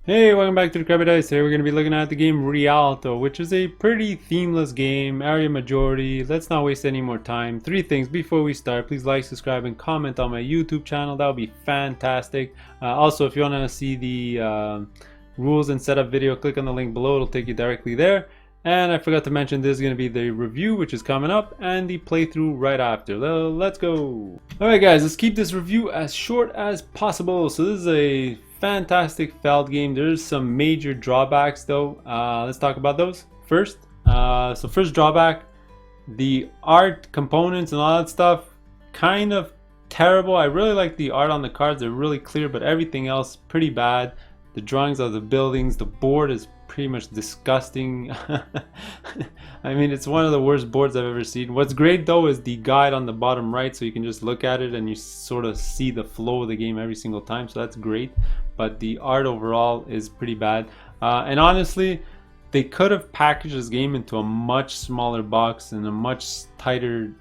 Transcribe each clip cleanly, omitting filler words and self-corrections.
Hey, welcome back to the Crabby. Today we're going to be looking at the game Rialto, which is a pretty themeless game, area majority. Let's not waste any more time. Three things before we start. Please like, subscribe, and comment on my YouTube channel. That would be fantastic. Also, if you want to see the rules and setup video, click on the link below. It'll take you directly there. And I forgot to mention this is going to be the review, which is coming up, and the playthrough right after. Let's go. Alright guys, let's keep this review as short as possible. So this is a fantastic felt game. There's some major drawbacks though. Let's talk about those first. So first drawback, the art components and all that stuff, kind of terrible. I really like the art on the cards. They're really clear, but everything else pretty bad. The drawings of the buildings, the board is pretty much disgusting. I mean, it's one of the worst boards I've ever seen. What's great though is the guide on the bottom right, so you can just look at it and you sort of see the flow of the game every single time, so that's great. But the art overall is pretty bad. And honestly, they could have packaged this game into a much smaller box and a much tighter,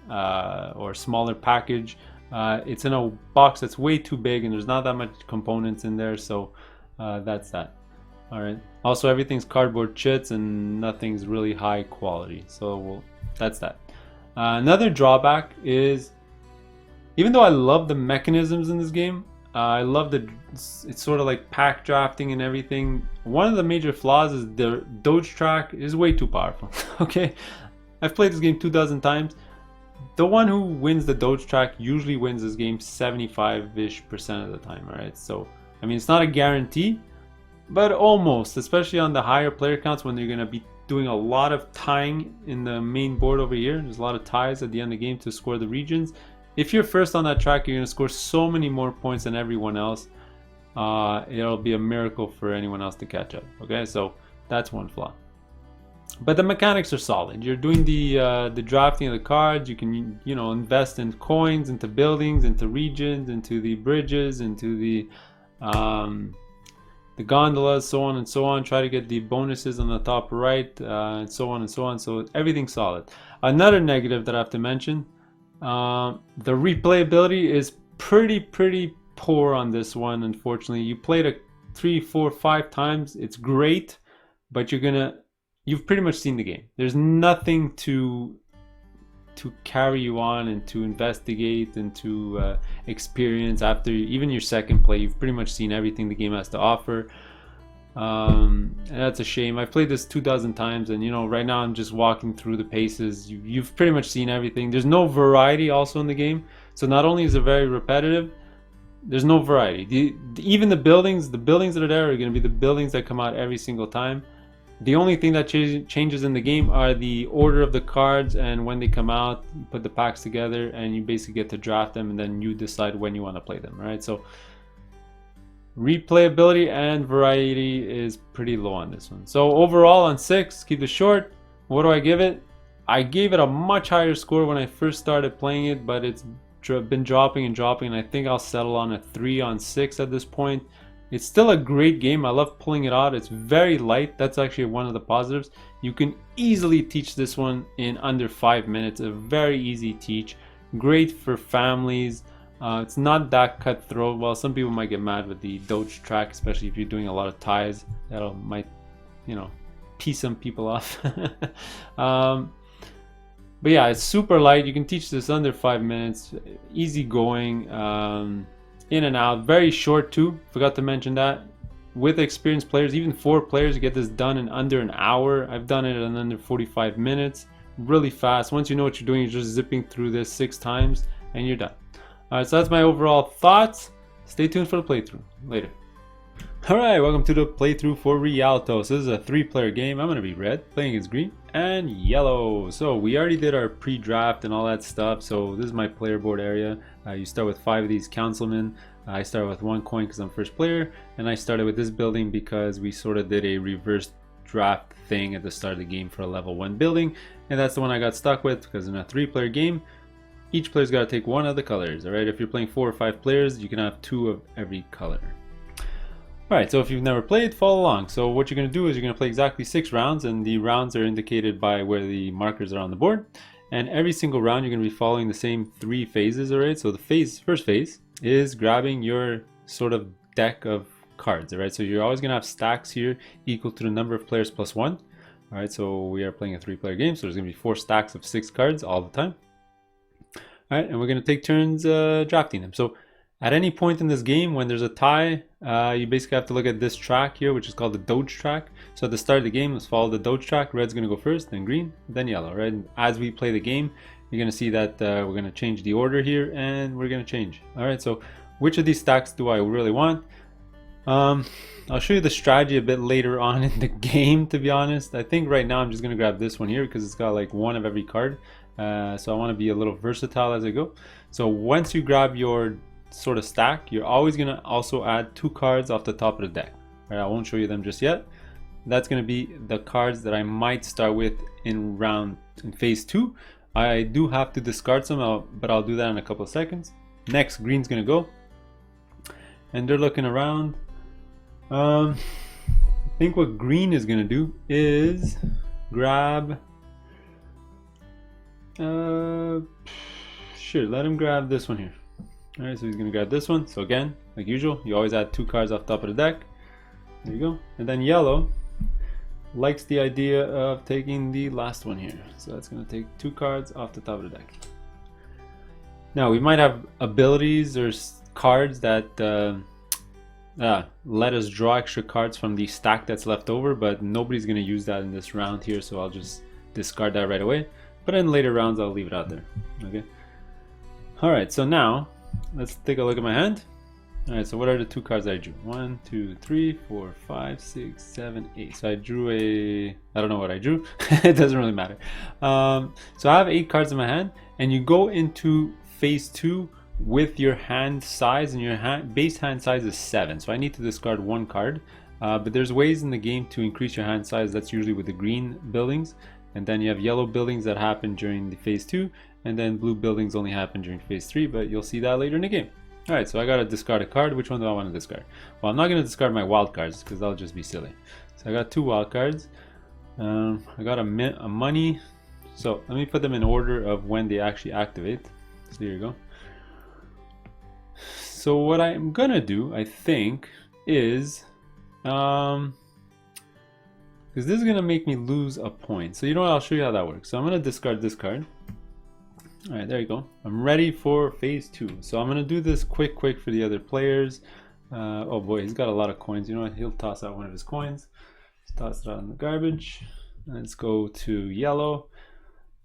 or smaller package. It's in a box that's way too big and there's not that much components in there, so that's that. All right. Also, everything's cardboard chits and nothing's really high quality, so that's that. Another drawback is, even though I love the mechanisms in this game, I love it's sort of like pack drafting and everything. One of the major flaws is the dodge track is way too powerful. Okay, I've played this game 2 dozen times. The one who wins the dodge track usually wins this game 75-ish% of the time. All right, so I mean, it's not a guarantee, but almost, especially on the higher player counts when you're going to be doing a lot of tying in the main board over here. There's a lot of ties at the end of the game to score the regions. If you're first on that track, you're going to score so many more points than everyone else. It'll be a miracle for anyone else to catch up. Okay, so that's one flaw. But the mechanics are solid. You're doing the drafting of the cards. You can invest in coins, into buildings, into regions, into the bridges, into the gondolas, so on and so on. Try to get the bonuses on the top right, and so on and so on. So everything's solid. Another negative that I have to mention, the replayability is pretty poor on this one. Unfortunately, you played it 3, 4, 5 times. It's great, but you've pretty much seen the game. There's nothing to carry you on and to investigate and to experience after even your second play. You've pretty much seen everything the game has to offer. And that's a shame. I've played this 2 dozen times, and right now I'm just walking through the paces. You've pretty much seen everything. There's no variety also in the game, so not only is it very repetitive, there's no variety. Even the buildings that are there are going to be the buildings that come out every single time. The only thing that changes in the game are the order of the cards and when they come out. You put the packs together and you basically get to draft them, and then you decide when you want to play them, right? So replayability and variety is pretty low on this one. So overall on 6, keep it short. What do I give it? I gave it a much higher score when I first started playing it, but it's been dropping and dropping, and I think I'll settle on a 3 on 6 at this point. It's still a great game. I love pulling it out. It's very light. That's actually one of the positives. You can easily teach this one in under 5 minutes. A very easy teach. Great for families. It's not that cutthroat. Well, some people might get mad with the doge track, especially if you're doing a lot of ties. That might, piss some people off. But yeah, it's super light. You can teach this under 5 minutes. Easy going. In and out, very short too. Forgot to mention that. With experienced players, even 4 players, you get this done in under an hour. I've done it in under 45 minutes. Really fast. Once you know what you're doing, you're just zipping through this 6 times and you're done. Alright, so that's my overall thoughts. Stay tuned for the playthrough. Later. Alright, welcome to the playthrough for Rialto. So this is a 3-player game. I'm going to be red, playing against green, and yellow. So we already did our pre-draft and all that stuff. So this is my player board area. You start with 5 of these councilmen. I started with 1 coin because I'm first player, and I started with this building because we sort of did a reverse draft thing at the start of the game for a level 1 building, and that's the one I got stuck with because in a 3-player game, each player's got to take 1 of the colors. Alright, if you're playing 4 or 5 players, you can have 2 of every color. Alright, so if you've never played, follow along. So what you're going to do is you're going to play exactly 6 rounds, and the rounds are indicated by where the markers are on the board. And every single round you're going to be following the same 3 phases, alright? So the first phase is grabbing your sort of deck of cards, all right? So you're always gonna have stacks here equal to the number of players plus 1. All right, so we are playing a 3-player game, so there's gonna be 4 stacks of 6 cards all the time. All right, and we're gonna take turns drafting them. So at any point in this game, when there's a tie, you basically have to look at this track here, which is called the Doge track. So at the start of the game, let's follow the Doge track. Red's gonna go first, then green, then yellow, right? And as we play the game, you're gonna see that we're gonna change the order here, and we're gonna change. All right, so which of these stacks do I really want? I'll show you the strategy a bit later on in the game, to be honest. I think right now I'm just gonna grab this one here because it's got like 1 of every card. So I want to be a little versatile as I go. So once you grab your sort of stack, you're always gonna also add 2 cards off the top of the deck. All right, I won't show you them just yet. That's gonna be the cards that I might start with in phase 2. I do have to discard some, but I'll do that in a couple of seconds. Next, green's gonna go, and they're looking around. I think what green is gonna do is grab. Sure, let him grab this one here. All right, so he's gonna grab this one. So again, like usual, you always add 2 cards off top of the deck. There you go. And then yellow likes the idea of taking the last one here. So that's gonna take 2 cards off the top of the deck. Now we might have abilities or cards that let us draw extra cards from the stack that's left over, but nobody's gonna use that in this round here, so I'll just discard that right away. But in later rounds, I'll leave it out there. Okay. All right, so now let's take a look at my hand. All right, so what are the 2 cards I drew? 1, 2, 3, 4, 5, 6, 7, 8. So I drew I don't know what I drew. It doesn't really matter. So I have 8 cards in my hand, and you go into phase 2 with your hand size, and your base hand size is 7. So I need to discard 1 card. But there's ways in the game to increase your hand size. That's usually with the green buildings. And then you have yellow buildings that happen during the phase 2, and then blue buildings only happen during phase 3, but you'll see that later in the game. All right, so I gotta discard a card. Which one do I want to discard? Well, I'm not gonna discard my wild cards because that'll just be silly. So I got 2 wild cards. I got a money. So let me put them in order of when they actually activate. So here you go. So what I'm gonna do, I think, is because this is gonna make me lose a point. So you know what? I'll show you how that works. So I'm gonna discard this card. All right, there you go. I'm ready for phase 2. So I'm gonna do this quick for the other players. Oh boy, he's got a lot of coins. You know what? He'll toss out one of his coins. Just toss it out in the garbage. Let's go to yellow.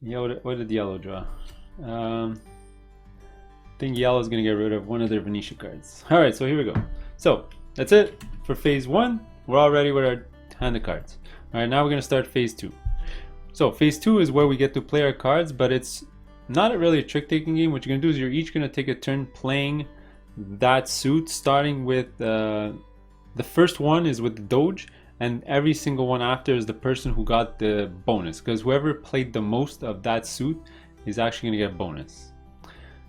What did yellow draw? I think yellow is gonna get rid of one of their Venetia cards. All right, so here we go. So that's it for phase 1. We're all ready with our hand of cards. All right, now we're gonna start phase 2. So phase 2 is where we get to play our cards, but it's not really a trick-taking game. What you're gonna do is you're each gonna take a turn playing that suit, starting with the first one is with the Doge, and every single one after is the person who got the bonus, because whoever played the most of that suit is actually gonna get a bonus.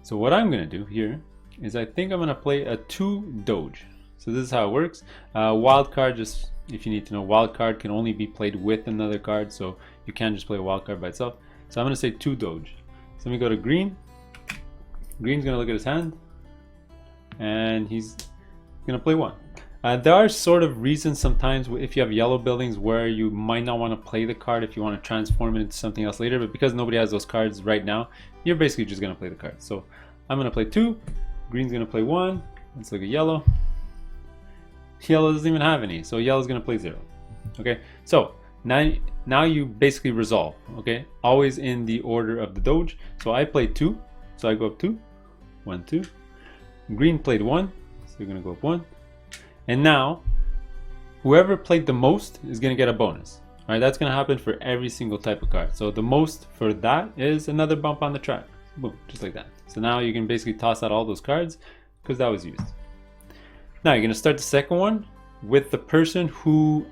So what I'm gonna do here is I think I'm gonna play a 2 Doge. So this is how it works. Wild card, just if you need to know, wild card can only be played with another card, so you can't just play a wild card by itself. So I'm gonna say 2 Doge. So let me go to green. Green's gonna look at his hand, and he's gonna play 1. There are sort of reasons sometimes if you have yellow buildings where you might not want to play the card if you want to transform it into something else later, but because nobody has those cards right now, you're basically just gonna play the card. So I'm gonna play 2. Green's gonna play 1. Let's look at yellow. Yellow doesn't even have any, so yellow's gonna play 0. Okay, so now you basically resolve. Okay, always in the order of the Doge. So I played 2, so I go up 2, 1, 2. Green played 1, so you're gonna go up 1. And now whoever played the most is gonna get a bonus. All right, that's gonna happen for every single type of card. So the most for that is another bump on the track. Boom, just like that. So now you can basically toss out all those cards because that was used. Now you're gonna start the second one with the person who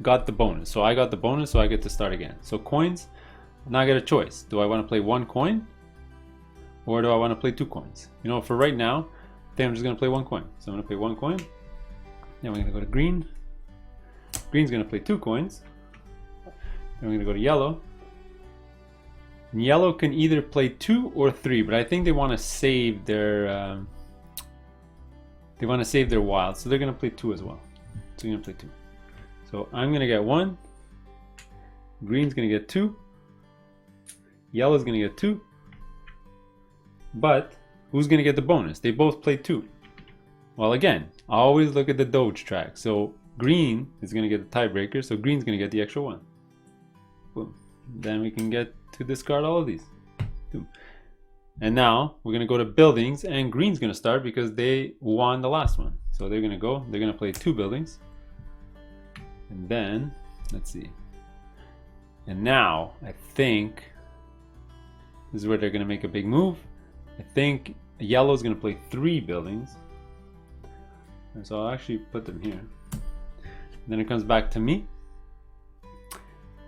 got the bonus. So I got the bonus, so I get to start again. So coins, now I get a choice. Do I want to play 1 coin or do I want to play 2 coins? You know, for right now, I think I'm just gonna play 1 coin. So I'm gonna play 1 coin. Then we're gonna go to green. Green's gonna play 2 coins. Then we're gonna go to yellow. And yellow can either play 2 or 3, but I think they want to save their wild, so they're gonna play 2 as well. So you're gonna play 2. So I'm gonna get 1. Green's gonna get 2. Yellow's gonna get 2. But who's gonna get the bonus? They both played 2. Well, again, always look at the Doge track. So green is gonna get the tiebreaker, so green's gonna get the extra 1. Boom. Then we can get to discard all of these. Boom. And now we're gonna go to buildings, and green's gonna start because they won the last one. So they're gonna play 2 buildings. And then, let's see. And now, I think, this is where they're gonna make a big move. I think yellow's gonna play 3 buildings. And so I'll actually put them here. And then it comes back to me.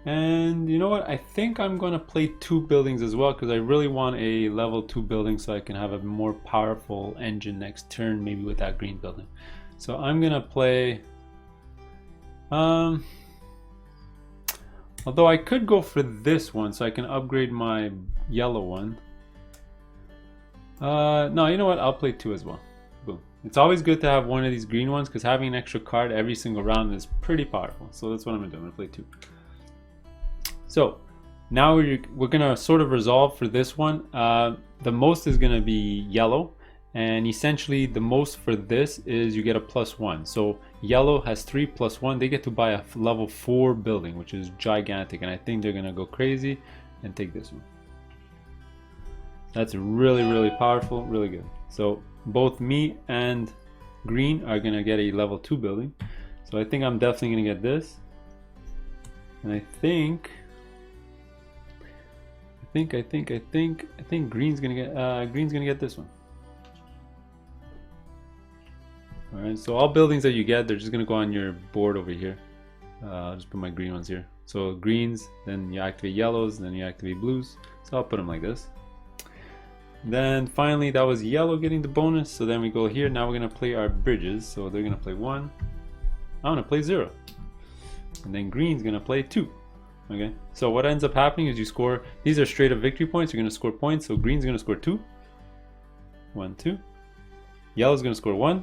And you know what? I think I'm gonna play 2 buildings as well because I really want a level 2 building so I can have a more powerful engine next turn, maybe with that green building. So I'm gonna play, although I could go for this one so I can upgrade my yellow one. No, you know what? I'll play 2 as well. Boom. It's always good to have one of these green ones because having an extra card every single round is pretty powerful. So that's what I'm gonna do. I'm gonna play 2. So now we're gonna sort of resolve for this one. The most is gonna be yellow, and essentially the most for this is you get a +1. So yellow has 3 + 1. They get to buy a level 4 building, which is gigantic, and I think they're gonna go crazy and take this one. That's really, really powerful, really good. So both me and green are gonna get a level 2 building. So I think I'm definitely gonna get this, and I think green's gonna get this one. All right, so all buildings that you get, they're just gonna go on your board over here. I'll just put my green ones here. So greens, then you activate yellows, then you activate blues. So I'll put them like this. Then finally, that was yellow getting the bonus. So then we go here. Now we're gonna play our bridges. So they're gonna play 1. I'm gonna play 0, and then green's gonna play 2. Okay, so what ends up happening is you score, these are straight up victory points, you're going to score points, so green's going to score 2. 1, 2. Yellow's going to score 1.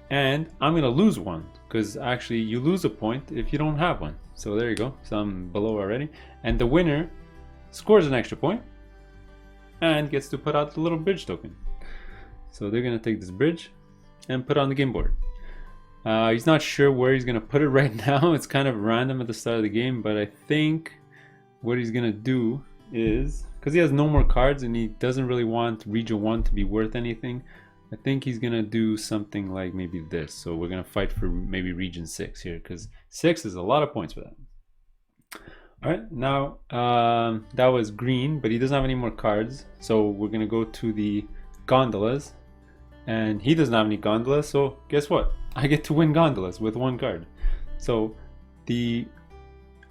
And I'm going to lose 1, because actually you lose a point if you don't have one. So there you go, so I'm below already. And the winner scores an extra point, and gets to put out the little bridge token. So they're going to take this bridge, and put it on the game board. He's not sure where he's gonna put it right now. It's kind of random at the start of the game, but I think what he's gonna do is, because he has no more cards and he doesn't really want region 1 to be worth anything, I think he's gonna do something like maybe this. So we're gonna fight for maybe region 6 here, because 6 is a lot of points for that. All right, now that was green, but he doesn't have any more cards, so we're gonna go to the gondolas, and he doesn't have any gondolas, so guess what? I get to win gondolas with 1 card. So the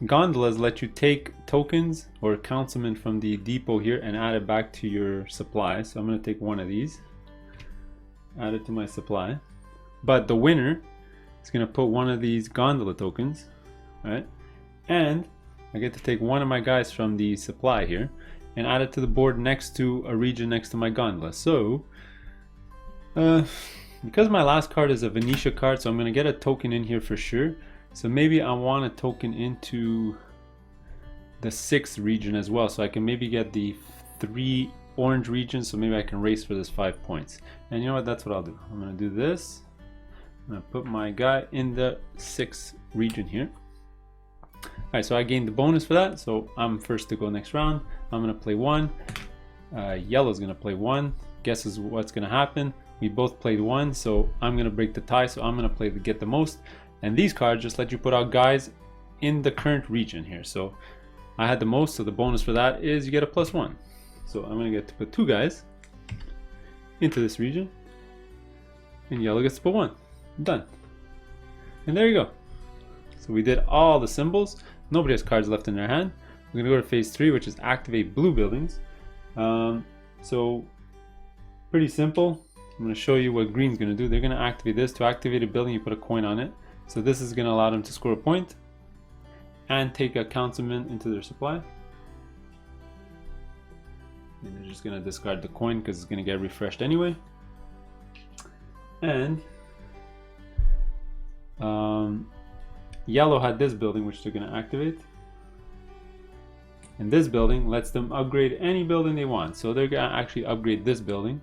gondolas let you take tokens or councilmen from the depot here and add it back to your supply. So I'm going to take 1 of these, add it to my supply. But the winner is going to put 1 of these gondola tokens, right? And I get to take 1 of my guys from the supply here and add it to the board next to a region next to my gondola. So because my last card is a Venetia card, so I'm going to get a token in here for sure. So maybe I want a token into the 6th region as well, so I can maybe get the 3 orange regions, so maybe I can race for this 5 points. And you know what, that's what I'll do. I'm going to do this. I'm going to put my guy in the 6th region here. Alright, so I gained the bonus for that, so I'm first to go next round. I'm going to play 1. Yellow's going to play 1. Guess is what's going to happen. We both played 1, so I'm going to break the tie, so I'm going to play the get the most. And these cards just let you put out guys in the current region here. So I had the most, so the bonus for that is you get a +1. So I'm going to get to put 2 guys into this region, and yellow gets to put 1. Done. And there you go. So we did all the symbols. Nobody has cards left in their hand. We're going to go to phase 3, which is activate blue buildings. So pretty simple. I'm going to show you what green's going to do. They're going to activate this. To activate a building, you put a coin on it. So this is going to allow them to score a point and take a councilman into their supply. And they're just going to discard the coin because it's going to get refreshed anyway. And Yellow had this building, which they're going to activate. And this building lets them upgrade any building they want. So they're going to actually upgrade this building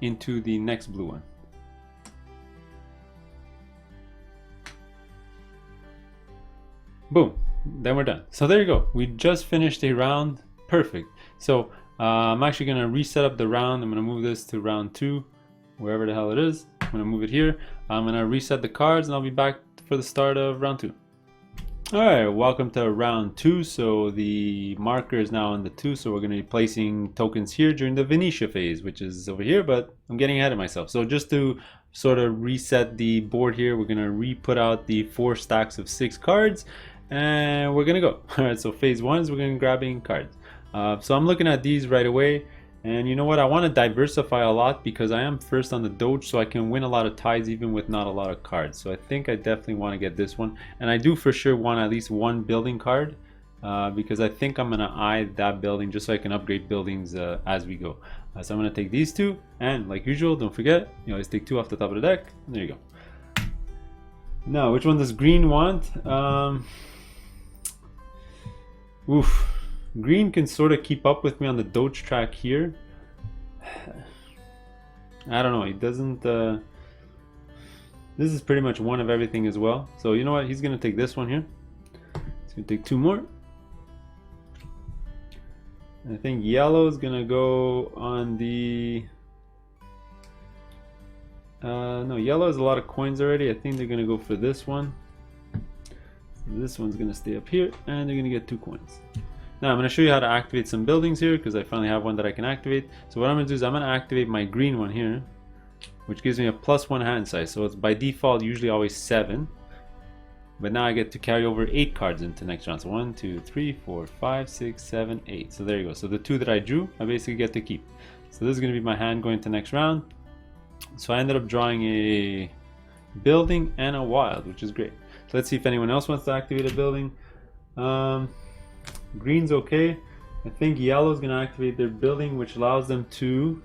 into the next blue one. Boom. Then we're done. So there you go. We just finished a round. Perfect. So I'm actually going to reset up the round. I'm going to move this to round 2, wherever the hell it is. I'm going to move it here. I'm going to reset the cards and I'll be back for the start of round 2. Alright, welcome to round 2. So the marker is now on the 2, so we're going to be placing tokens here during the Venetia phase, which is over here, but I'm getting ahead of myself. So just to sort of reset the board here, we're going to re-put out the 4 stacks of 6 cards, and we're going to go. Alright, so phase 1 is we're going to be grabbing cards. So I'm looking at these right away. And you know what, I want to diversify a lot because I am first on the Doge, so I can win a lot of ties even with not a lot of cards. So I think I definitely want to get this one. And I do for sure want at least one building card because I think I'm going to eye that building just so I can upgrade buildings as we go. So I'm going to take these 2, and like usual, don't forget, you always take 2 off the top of the deck. There you go. Now, which one does green want? Oof. Green can sort of keep up with me on the Doge track here. I don't know, he doesn't this is pretty much one of everything as well. So you know what, he's gonna take this one here. He's gonna take 2 more. I think yellow is gonna go on the no, yellow has a lot of coins already. I think they're gonna go for this one. So this one's gonna stay up here and they're gonna get 2 coins. Now I'm going to show you how to activate some buildings here because I finally have one that I can activate. So what I'm going to do is I'm going to activate my green one here, which gives me a +1 hand size. So it's by default usually always 7. But now I get to carry over 8 cards into next round. So 1, 2, 3, 4, 5, 6, 7, 8. So there you go. So the 2 that I drew, I basically get to keep. So this is going to be my hand going to next round. So I ended up drawing a building and a wild, which is great. So let's see if anyone else wants to activate a building. Green's okay. I think yellow's gonna activate their building, which allows them to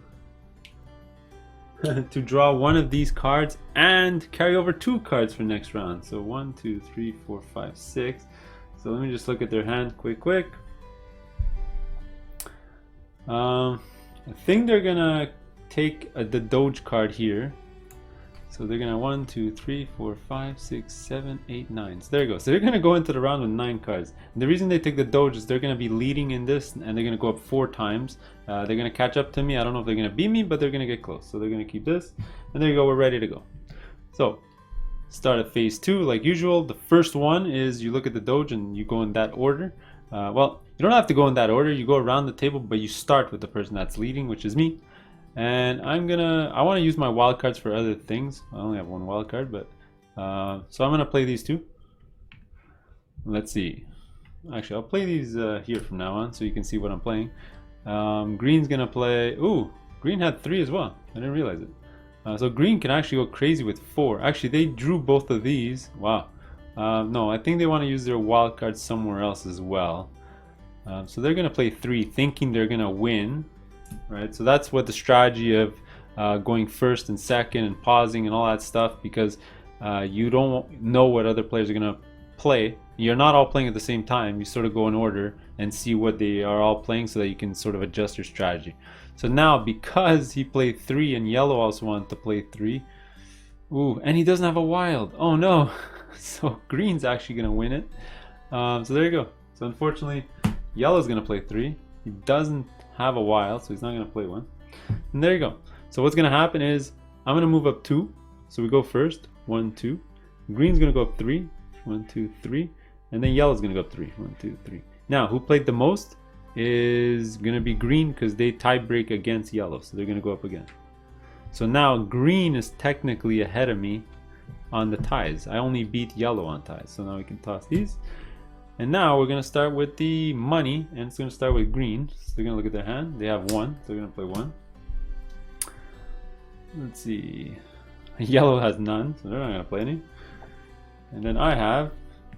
to draw one of these cards and carry over 2 cards for next round. So 1, 2, 3, 4, 5, 6. So let me just look at their hand quick. I think they're gonna take the Doge card here. So they're gonna 1, 2, 3, 4, 5, 6, 7, 8, 9. So there you go. So they're gonna go into the round with 9 cards. And the reason they take the Doge is they're gonna be leading in this, and they're gonna go up 4 times. They're gonna catch up to me. I don't know if they're gonna beat me, but they're gonna get close. So they're gonna keep this, and there you go. We're ready to go. So start at phase 2 like usual. The first one is you look at the Doge and you go in that order. Well, you don't have to go in that order. You go around the table, but you start with the person that's leading, which is me. And I want to use my wild cards for other things. I only have 1 wild card, but so I'm gonna play these 2. Let's see. Actually, I'll play these here from now on, so you can see what I'm playing. Green's gonna play. Ooh, green had 3 as well. I didn't realize it. So green can actually go crazy with 4. Actually, they drew both of these. Wow. No, I think they want to use their wild cards somewhere else as well. So they're gonna play 3, thinking they're gonna win. Right, so that's what the strategy of going first and second and pausing and all that stuff, because you don't know what other players are going to play. You're not all playing at the same time. You sort of go in order and see what they are all playing so that you can sort of adjust your strategy. So now, because he played 3 and yellow also wanted to play 3, ooh, and he doesn't have a wild. Oh no. So green's actually going to win it. So there you go. So unfortunately, yellow's going to play 3. He doesn't have a wild, so he's not going to play 1. And there you go. So what's going to happen is I'm going to move up 2. So we go first, 1, 2. Green's going to go up 3, 1, 2, 3. And then yellow's going to go up 3, 1, 2, 3. Now, who played the most is going to be green because they tie break against yellow. So they're going to go up again. So now green is technically ahead of me on the ties. I only beat yellow on ties. So now we can toss these. And now we're going to start with the money, and it's going to start with green. So they're going to look at their hand. They have 1, so they're going to play 1. Let's see. Yellow has none, so they're not going to play any. And then I have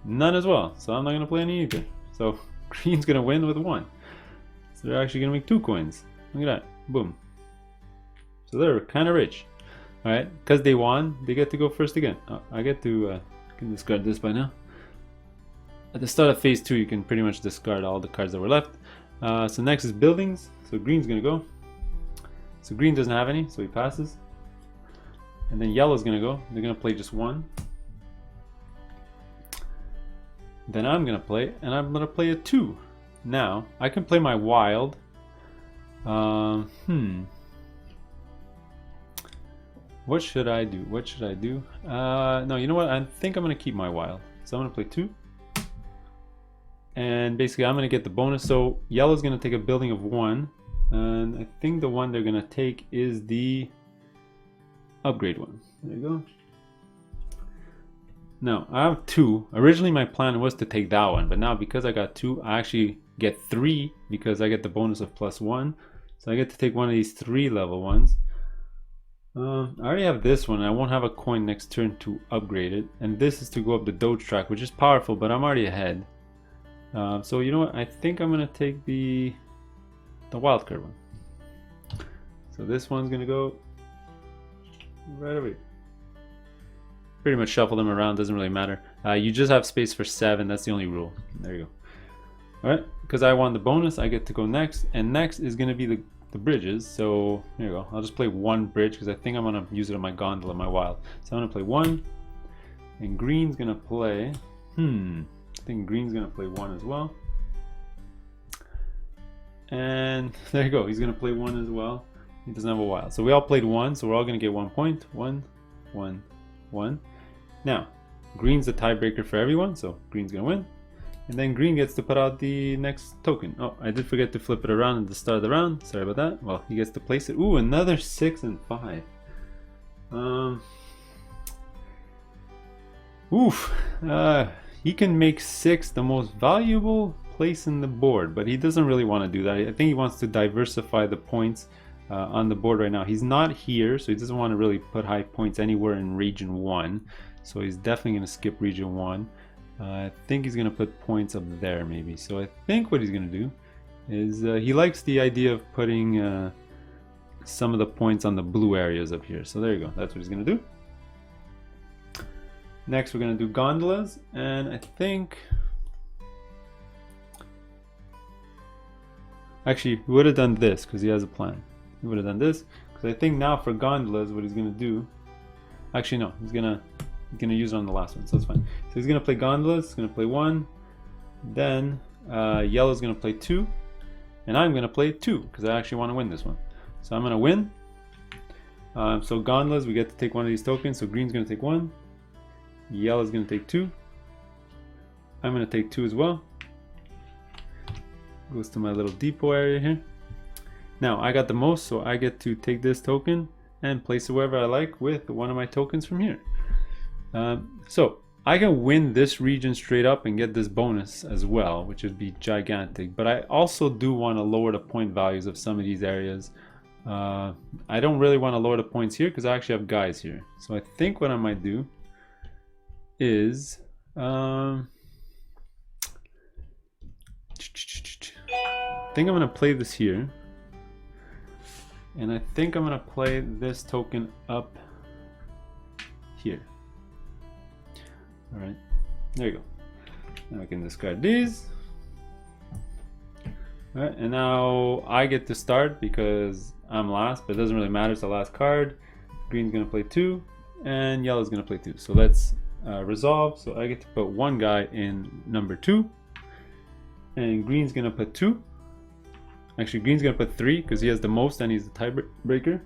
none as well, so I'm not going to play any either. So green's going to win with 1. So they're actually going to make 2 coins. Look at that. Boom. So they're kind of rich. Alright, because they won, they get to go first again. Oh, I get to can discard this by now. At the start of phase 2, you can pretty much discard all the cards that were left. So next is buildings. So green's gonna go. So green doesn't have any, so he passes. And then yellow's gonna go. They're gonna play just one. Then I'm gonna play, and I'm gonna play a 2. Now I can play my wild. What should I do? What should I do? No, you know what? I think I'm gonna keep my wild. So I'm gonna play 2. And basically I'm gonna get the bonus. So yellow's gonna take a building of 1. And I think the one they're gonna take is the upgrade one. There you go. Now I have 2. Originally my plan was to take that one, but now because I got 2, I actually get 3 because I get the bonus of +1. So I get to take one of these 3 level ones. I already have this one. I won't have a coin next turn to upgrade it, and this is to go up the Doge track, which is powerful, but I'm already ahead. So you know what? I think I'm gonna take the wildcard one. So this one's gonna go right away. Pretty much shuffle them around, doesn't really matter. You just have space for 7. That's the only rule. There you go. All right, because I won the bonus, I get to go next, and next is gonna be the bridges. So here you go. I'll just play 1 bridge because I think I'm gonna use it on my gondola, my wild. So I'm gonna play 1, and green's gonna play. I think green's gonna play 1 as well. And there you go. He's gonna play 1 as well. He doesn't have a wild. So we all played 1. So we're all gonna get 1 point. 1, 1, 1. Now green's the tiebreaker for everyone. So green's gonna win. And then green gets to put out the next token. Oh, I did forget to flip it around at the start of the round. Sorry about that. Well, he gets to place it. Ooh, another 6 and 5. He can make 6 the most valuable place in the board, but he doesn't really want to do that. I think he wants to diversify the points on the board right now. He's not here, so he doesn't want to really put high points anywhere in region 1. So he's definitely going to skip region 1. I think he's going to put points up there maybe. So I think what he's going to do is he likes the idea of putting some of the points on the blue areas up here. So there you go. That's what he's going to do. Next we're going to do gondolas, and I think actually he would have done this because he has a plan. He would have done this because I think now for gondolas what he's going to do, actually no, he's going to use it on the last one, so it's fine. So he's going to play gondolas. He's going to play 1, then yellow's going to play 2, and I'm going to play 2 because I actually want to win this one. So I'm going to win. So gondolas, we get to take one of these tokens. So green's going to take 1, yellow's going to take 2, I'm going to take 2 as well. Goes to my little depot area here. Now I got the most, so I get to take this token and place it wherever I like with one of my tokens from here. So I can win this region straight up and get this bonus as well, which would be gigantic. But I also do want to lower the point values of some of these areas. I don't really want to lower the points here because I actually have guys here. So I think what I might do is I think I'm going to play this here. And I think I'm going to play this token up here. Alright, there you go. Now I can discard these. Alright, and now I get to start because I'm last, but it doesn't really matter, it's the last card. Green's gonna play 2, and yellow's gonna play 2. So let's resolve. So I get to put 1 guy in number 2, and green's gonna put 2. Actually, green's gonna put 3 because he has the most and he's the tiebreaker.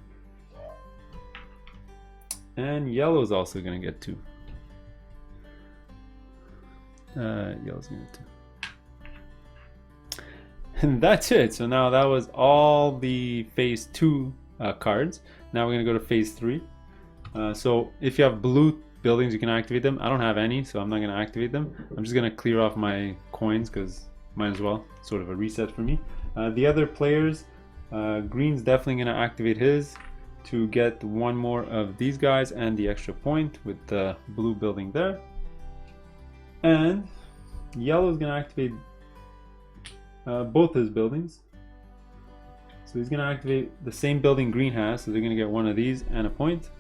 And yellow's also gonna get 2. Yellow's gonna get 2. And that's it. So now that was all the phase 2 cards. Now we're gonna go to phase 3. So if you have blue buildings, you can activate them. I don't have any, so I'm not gonna activate them. I'm just gonna clear off my coins because might as well. Sort of a reset for me. The other players, green's definitely gonna activate his to get 1 more of these guys and the extra point with the blue building there. And yellow's gonna activate both his buildings. So he's gonna activate the same building green has, so they're gonna get 1 of these and a point.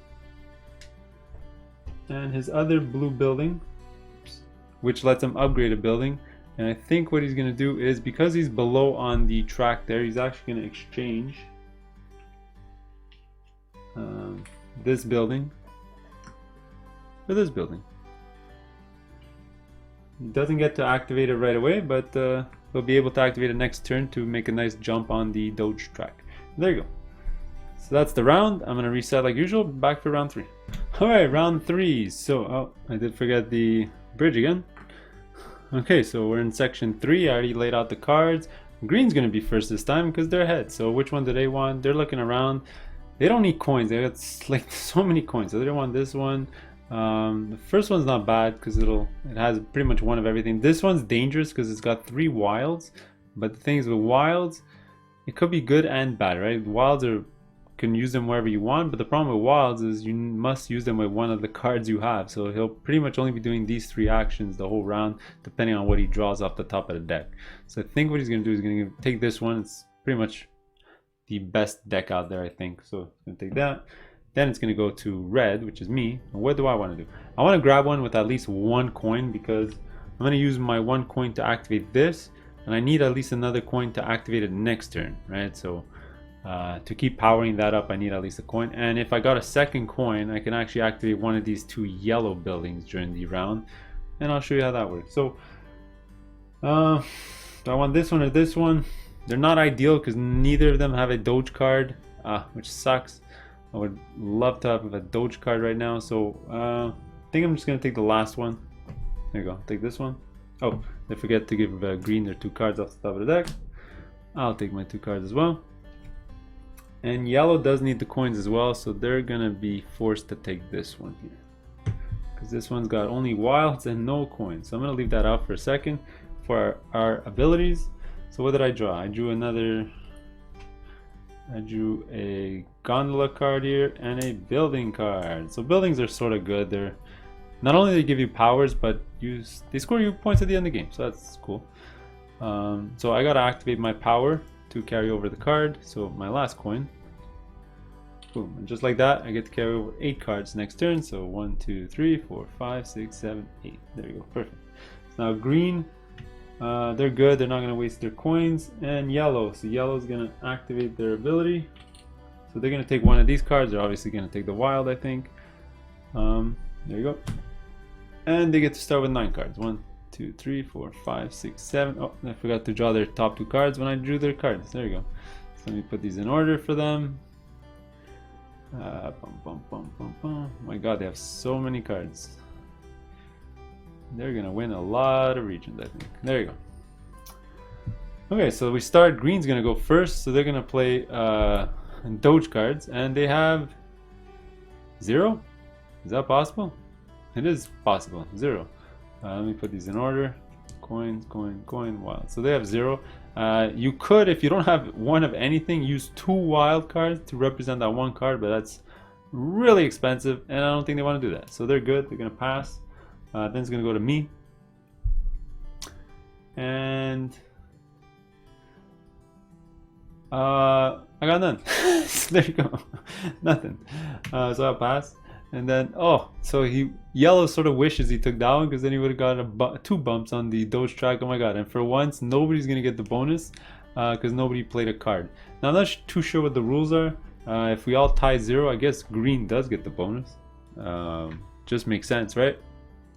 And his other blue building which lets him upgrade a building. And I think what he's going to do is, because he's below on the track there, he's actually going to exchange this building for this building. He doesn't get to activate it right away, but he'll be able to activate it next turn to make a nice jump on the Doge track. There you go. So that's the round. I'm going to reset like usual. Back for round 3. Alright, round 3. So, oh, I did forget the bridge again. Okay, so we're in section 3. I already laid out the cards. Green's going to be first this time because they're ahead. So which one do they want? They're looking around. They don't need coins. They got like so many coins. So they don't want this one. The first one's not bad because it has pretty much one of everything. This one's dangerous because it's got 3 wilds. But the thing is, with wilds, it could be good and bad, right? Wilds can use them wherever you want, but the problem with wilds is you must use them with one of the cards you have. So he'll pretty much only be doing these 3 actions the whole round, depending on what he draws off the top of the deck. So I think what he's going to do is going to take this one. It's pretty much the best deck out there, I think. So it's going to take that. Then it's going to go to red, which is me. And what do I want to do? I want to grab one with at least 1 coin, because I'm going to use my 1 coin to activate this, and I need at least another coin to activate it next turn, right? So to keep powering that up, I need at least a coin. And if I got a second coin, I can actually activate one of these 2 yellow buildings during the round, and I'll show you how that works. So do I want this one or this one? They're not ideal because neither of them have a Doge card, which sucks. I would love to have a Doge card right now. So I think I'm just going to take the last one. There you go. Take this one. Oh, I forget to give green their 2 cards off the top of the deck. I'll take my 2 cards as well. And yellow does need the coins as well, so they're going to be forced to take this one here, because this one's got only wilds and no coins. So I'm going to leave that out for a second for our abilities. So what did I draw? I drew a gondola card here and a building card. So buildings are sort of good. They're not only they give you powers, but they score you points at the end of the game. So that's cool. So I got to activate my power to carry over the card. So my last coin. Boom. And just like that, I get to carry over 8 cards next turn. So 1, 2, 3, 4, 5, 6, 7, 8. There you go. Perfect. Now green, they're good. They're not going to waste their coins. And yellow. So yellow is going to activate their ability. So they're going to take one of these cards. They're obviously going to take the wild, I think. There you go. And they get to start with 9 cards. 1, 2, 3, 4, 5, 6, 7. Oh, I forgot to draw their top 2 cards when I drew their cards. There you go. So let me put these in order for them. Oh my god, they have so many cards. They're gonna win a lot of regions, I think. There you go. Okay, so we start. Green's gonna go first, so they're gonna play Doge cards, and they have 0. Is that possible? It is possible. 0. Let me put these in order. Coins, coin, coin, wild. So they have 0. You could, if you don't have one of anything, use 2 wild cards to represent that 1 card, but that's really expensive, and I don't think they want to do that. So they're good. They're gonna pass. Then it's gonna go to me, and I got none. So there you go. Nothing. So I'll pass. And then, oh, so yellow sort of wishes he took that one, because then he would have got 2 bumps on the Doge track. Oh my god. And for once, nobody's going to get the bonus because nobody played a card. Now, I'm not too sure what the rules are. If we all tie 0, I guess green does get the bonus. Just makes sense, right?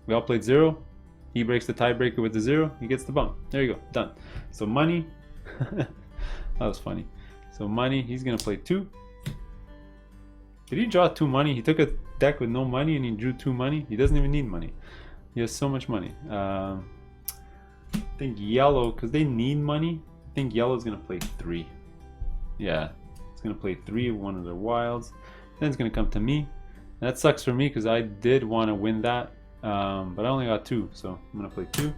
We all played 0. He breaks the tiebreaker with the 0. He gets the bump. There you go. Done. So money. That was funny. So money, he's going to play 2. Did he draw 2 money? He took a deck with no money and he drew 2 money. He doesn't even need money. He has so much money. I think yellow, because they need money, I think yellow is going to play 3. Yeah, it's going to play 3 of one of their wilds. Then it's going to come to me. That sucks for me because I did want to win that, but I only got 2, so I'm going to play 2.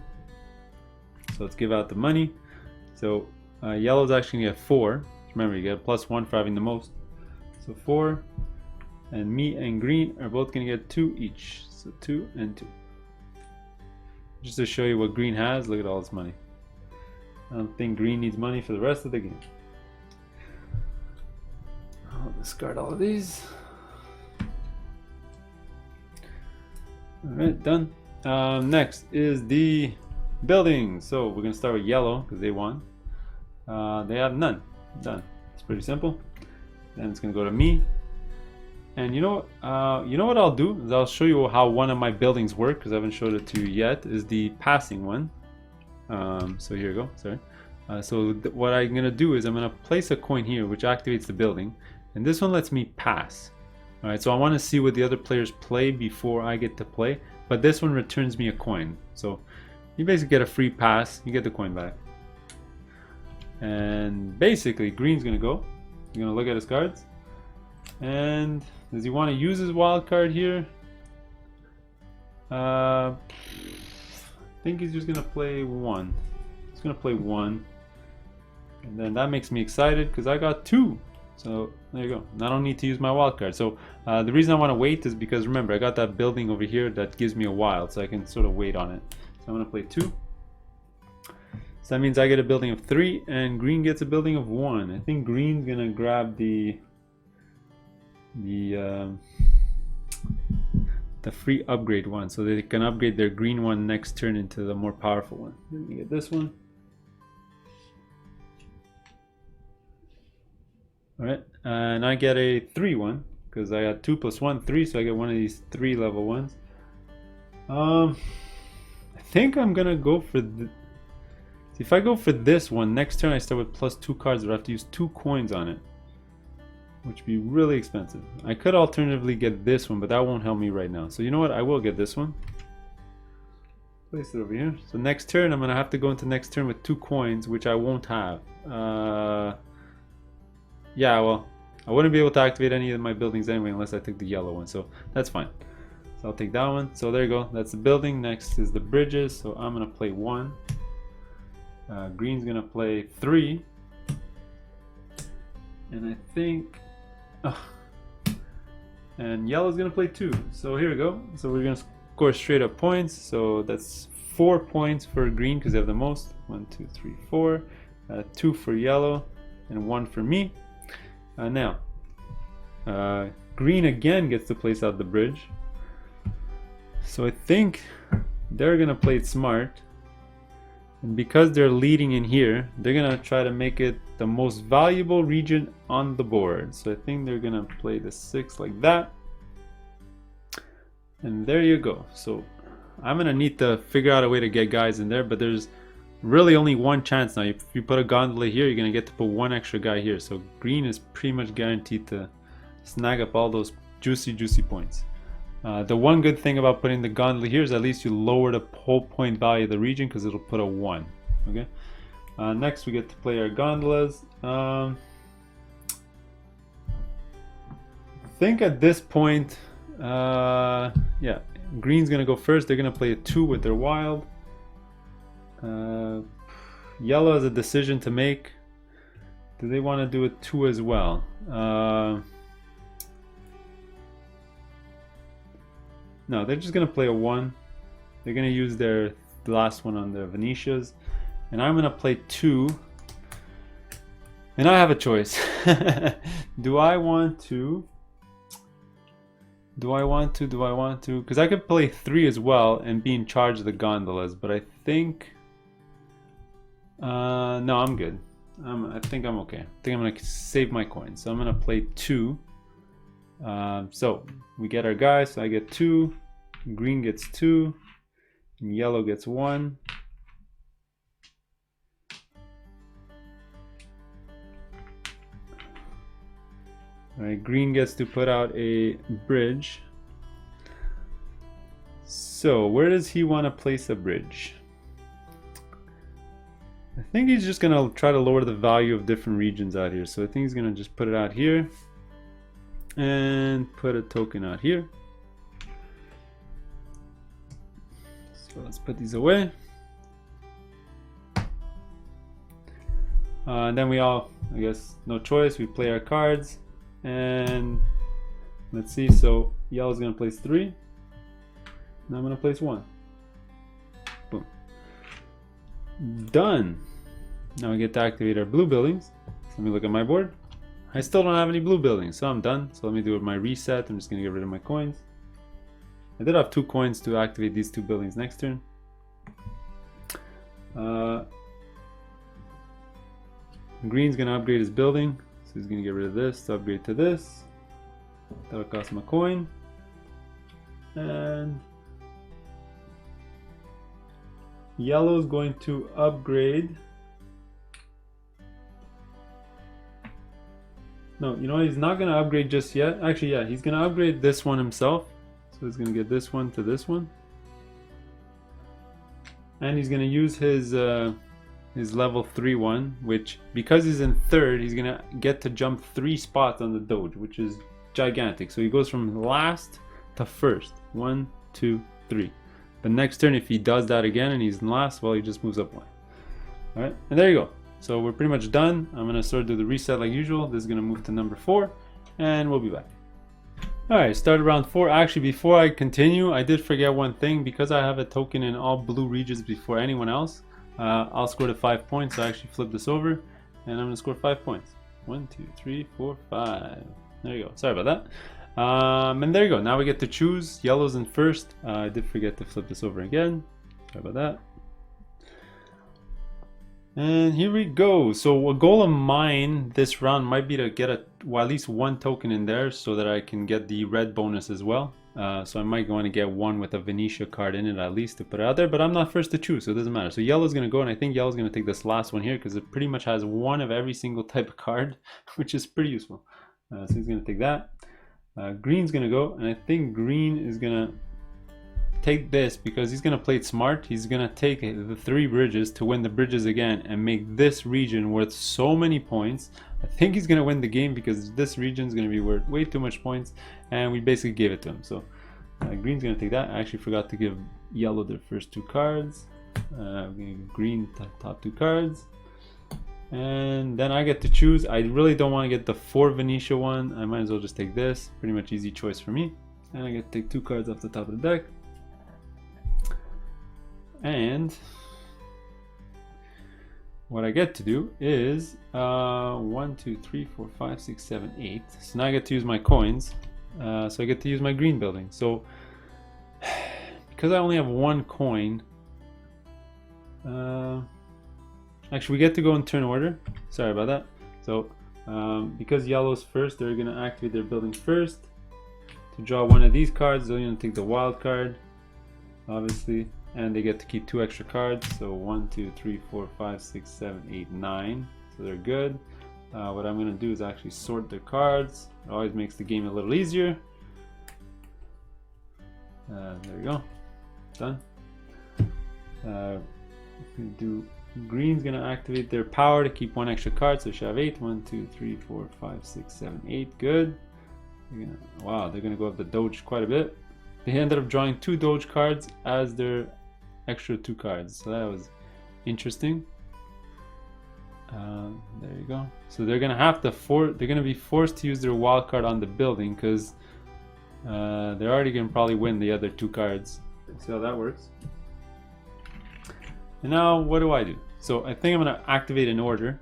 So let's give out the money. So yellow's actually going to get 4. Remember, you get a +1 for having the most. So 4. And me and green are both going to get 2 each. So 2 and 2. Just to show you what green has, look at all this money. I don't think green needs money for the rest of the game. I'll discard all of these. Alright, done. Next is the building. So we're gonna start with yellow because they won. They have none. Done. It's pretty simple. Then it's gonna go to me. And you know what I'll do is I'll show you how one of my buildings work because I haven't showed it to you yet. Is the passing one. So here we go. Sorry. What I'm gonna do is I'm gonna place a coin here, which activates the building, and this one lets me pass. All right. So I want to see what the other players play before I get to play, but this one returns me a coin. So you basically get a free pass. You get the coin back. And basically, green's gonna go. You're gonna look at his cards. And does he want to use his wild card here? I think he's just gonna play one. He's gonna play one, and then that makes me excited because I got two. So there you go. I don't need to use my wild card. So the reason I want to wait is because remember I got that building over here that gives me a wild, so I can sort of wait on it. So I'm gonna play two. So that means I get a building of 3 and green gets a building of 1. I think green's gonna grab the free upgrade one, so they can upgrade their green one next turn into the more powerful one. Let me get this one. Alright, and I get a 3 one because I got 2 + 1, 3, so I get one of these 3 level ones. I think I'm gonna go for the. See, if I go for this one, next turn I start with +2 cards, but I have to use 2 coins on it, which would be really expensive. I could alternatively get this one, but that won't help me right now. So you know what? I will get this one. Place it over here. So next turn, I'm gonna have to go into next turn with 2 coins, which I won't have. Yeah, well, I wouldn't be able to activate any of my buildings anyway unless I took the yellow one, so that's fine. So I'll take that one. So there you go. That's the building. Next is the bridges. So I'm gonna play 1. Green's gonna play 3. And I think, and yellow's gonna play 2. So here we go. So we're gonna score straight up points. So that's 4 points for green because they have the most. 1, 2, 3, 4. 2 for yellow, and 1 for me. Now, green again gets to place out the bridge. So I think they're gonna play it smart. And because they're leading in here, they're gonna try to make it the most valuable region on the board. So I think they're gonna play the 6 like that. And there you go. So I'm gonna need to figure out a way to get guys in there, but there's really only one chance now. If you put a gondola here, you're gonna get to put 1 extra guy here. So green is pretty much guaranteed to snag up all those juicy points. The one good thing about putting the gondola here is at least you lower the whole point value of the region because it'll put a 1. Okay. Next we get to play our gondolas. I think at this point, yeah, green's gonna go first. They're gonna play a 2 with their wild. Yellow has a decision to make. Do they want to do a 2 as well? No, they're just gonna play a 1. They're gonna use their last one on their Venetias, and I'm gonna play 2. And I have a choice. Do I want to? Because I could play 3 as well and be in charge of the gondolas, but I think. No, I'm good. I think I'm okay. I think I'm gonna save my coins. So I'm gonna play 2. So we get our guys. So I get 2, green gets 2, and yellow gets 1. All right, green gets to put out a bridge. So where does he want to place a bridge? I think he's just gonna try to lower the value of different regions out here. So I think he's gonna just put it out here and put a token out here. So let's put these away. Then we all, I guess, no choice. We play our cards, and let's see. So yellow's gonna place 3, and I'm gonna place 1. Boom. Done. Now we get to activate our blue buildings. So let me look at my board. I still don't have any blue buildings, so I'm done. So let me do my reset. I'm just gonna get rid of my coins. I did have 2 coins to activate these 2 buildings next turn. Green's gonna upgrade his building, so he's gonna get rid of this to upgrade to this. That'll cost him a coin. And yellow's going to upgrade. No, you know what? He's not gonna upgrade just yet. Actually, yeah, he's gonna upgrade this one himself. So he's gonna get this one to this one. And he's gonna use his level 3 one, which because he's in 3rd, he's gonna get to jump 3 spots on the Doge, which is gigantic. So he goes from last to 1st. 1, 2, 3. But next turn, if he does that again and he's in last, well, he just moves up 1. All right, and there you go. So we're pretty much done. I'm gonna sort of do the reset like usual. This is gonna move to number 4, and we'll be back. All right, started round 4. Actually, before I continue, I did forget one thing. Because I have a token in all blue regions before anyone else, I'll score to 5 points. So I actually flip this over, and I'm gonna score 5 points. 1, 2, 3, 4, 5. There you go. Sorry about that. And there you go. Now we get to choose. Yellow's in 1st. I did forget to flip this over again. Sorry about that. And here we go. So a goal of mine this round might be to get at least 1 token in there so that I can get the red bonus as well. So I might want to get 1 with a Venetia card in it at least to put it out there, but I'm not first to choose, so it doesn't matter. So yellow's going to go, and I think yellow's going to take this last one here because it pretty much has 1 of every single type of card, which is pretty useful. So he's going to take that. Green's going to go, and I think green is going to take this because he's going to play it smart. He's going to take the 3 bridges to win the bridges again and make this region worth so many points. I think he's going to win the game because this region is going to be worth way too much points, and we basically gave it to him. So green's going to take that. I actually forgot to give yellow their first 2 cards. We're going to give green top 2 cards, and then I get to choose. I really don't want to get the 4 Venetia one. I might as well just take this. Pretty much easy choice for me. And I get to take 2 cards off the top of the deck. And what I get to do is 1, 2, 3, 4, 5, 6, 7, 8. So now I get to use my coins. So I get to use my green building. So because I only have 1 coin, actually we get to go in turn order. Sorry about that. So because yellow's first, they're gonna activate their building first. To draw 1 of these cards, they're gonna take the wild card, obviously. And they get to keep 2 extra cards. So 1, 2, 3, 4, 5, 6, 7, 8, 9. So they're good. What I'm going to do is actually sort their cards. It always makes the game a little easier. There we go. Done. Green's going to activate their power to keep 1 extra card. So they should have 8. 1, 2, 3, 4, 5, 6, 7, 8. Good. Wow, they're going to go up the Doge quite a bit. They ended up drawing 2 Doge cards as their extra 2 cards, so that was interesting. There you go. So they're gonna have to they're gonna be forced to use their wild card on the building because they're already gonna probably win the other 2 cards. See how that works. And now what do I do? So I think I'm gonna activate an order.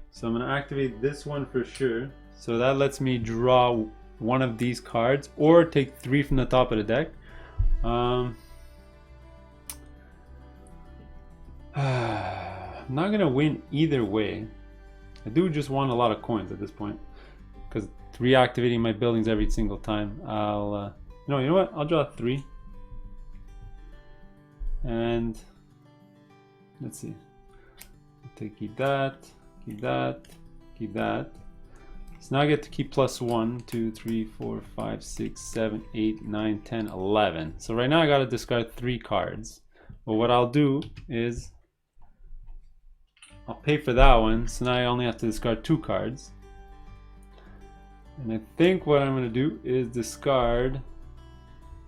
So I'm gonna activate this one for sure. So that lets me draw 1 of these cards or take 3 from the top of the deck. I'm not gonna win either way. I do just want a lot of coins at this point because reactivating my buildings every single time. I'll no, you know what? I'll draw 3. And let's see. Keep that, keep that, keep that. So now I get to keep +1, 2, 3, 4, 5, 6, 7, 8, 9, 10, 11. So right now I gotta discard 3 cards. But what I'll do is I'll pay for that one. So now I only have to discard 2 cards. And I think what I'm gonna do is discard.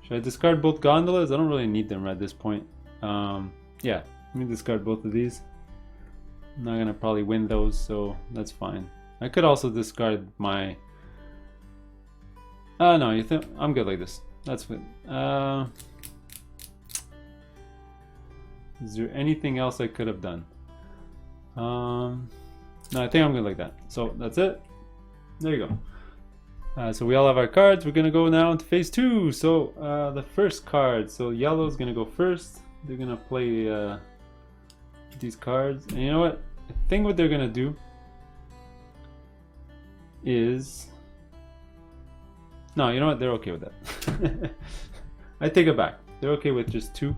Should I discard both gondolas? I don't really need them at this point. Yeah, let me discard both of these. I'm not gonna probably win those, so that's fine. I could also discard my. No, you think I'm good like this. That's good. Is there anything else I could have done? No, I think I'm good like that. So that's it. There you go. So we all have our cards. We're gonna go now into phase 2. So the first card. So yellow's gonna go first. They're gonna play these cards, and you know what? I think what they're gonna do is no. You know what? They're okay with that. I take it back. They're okay with just 2.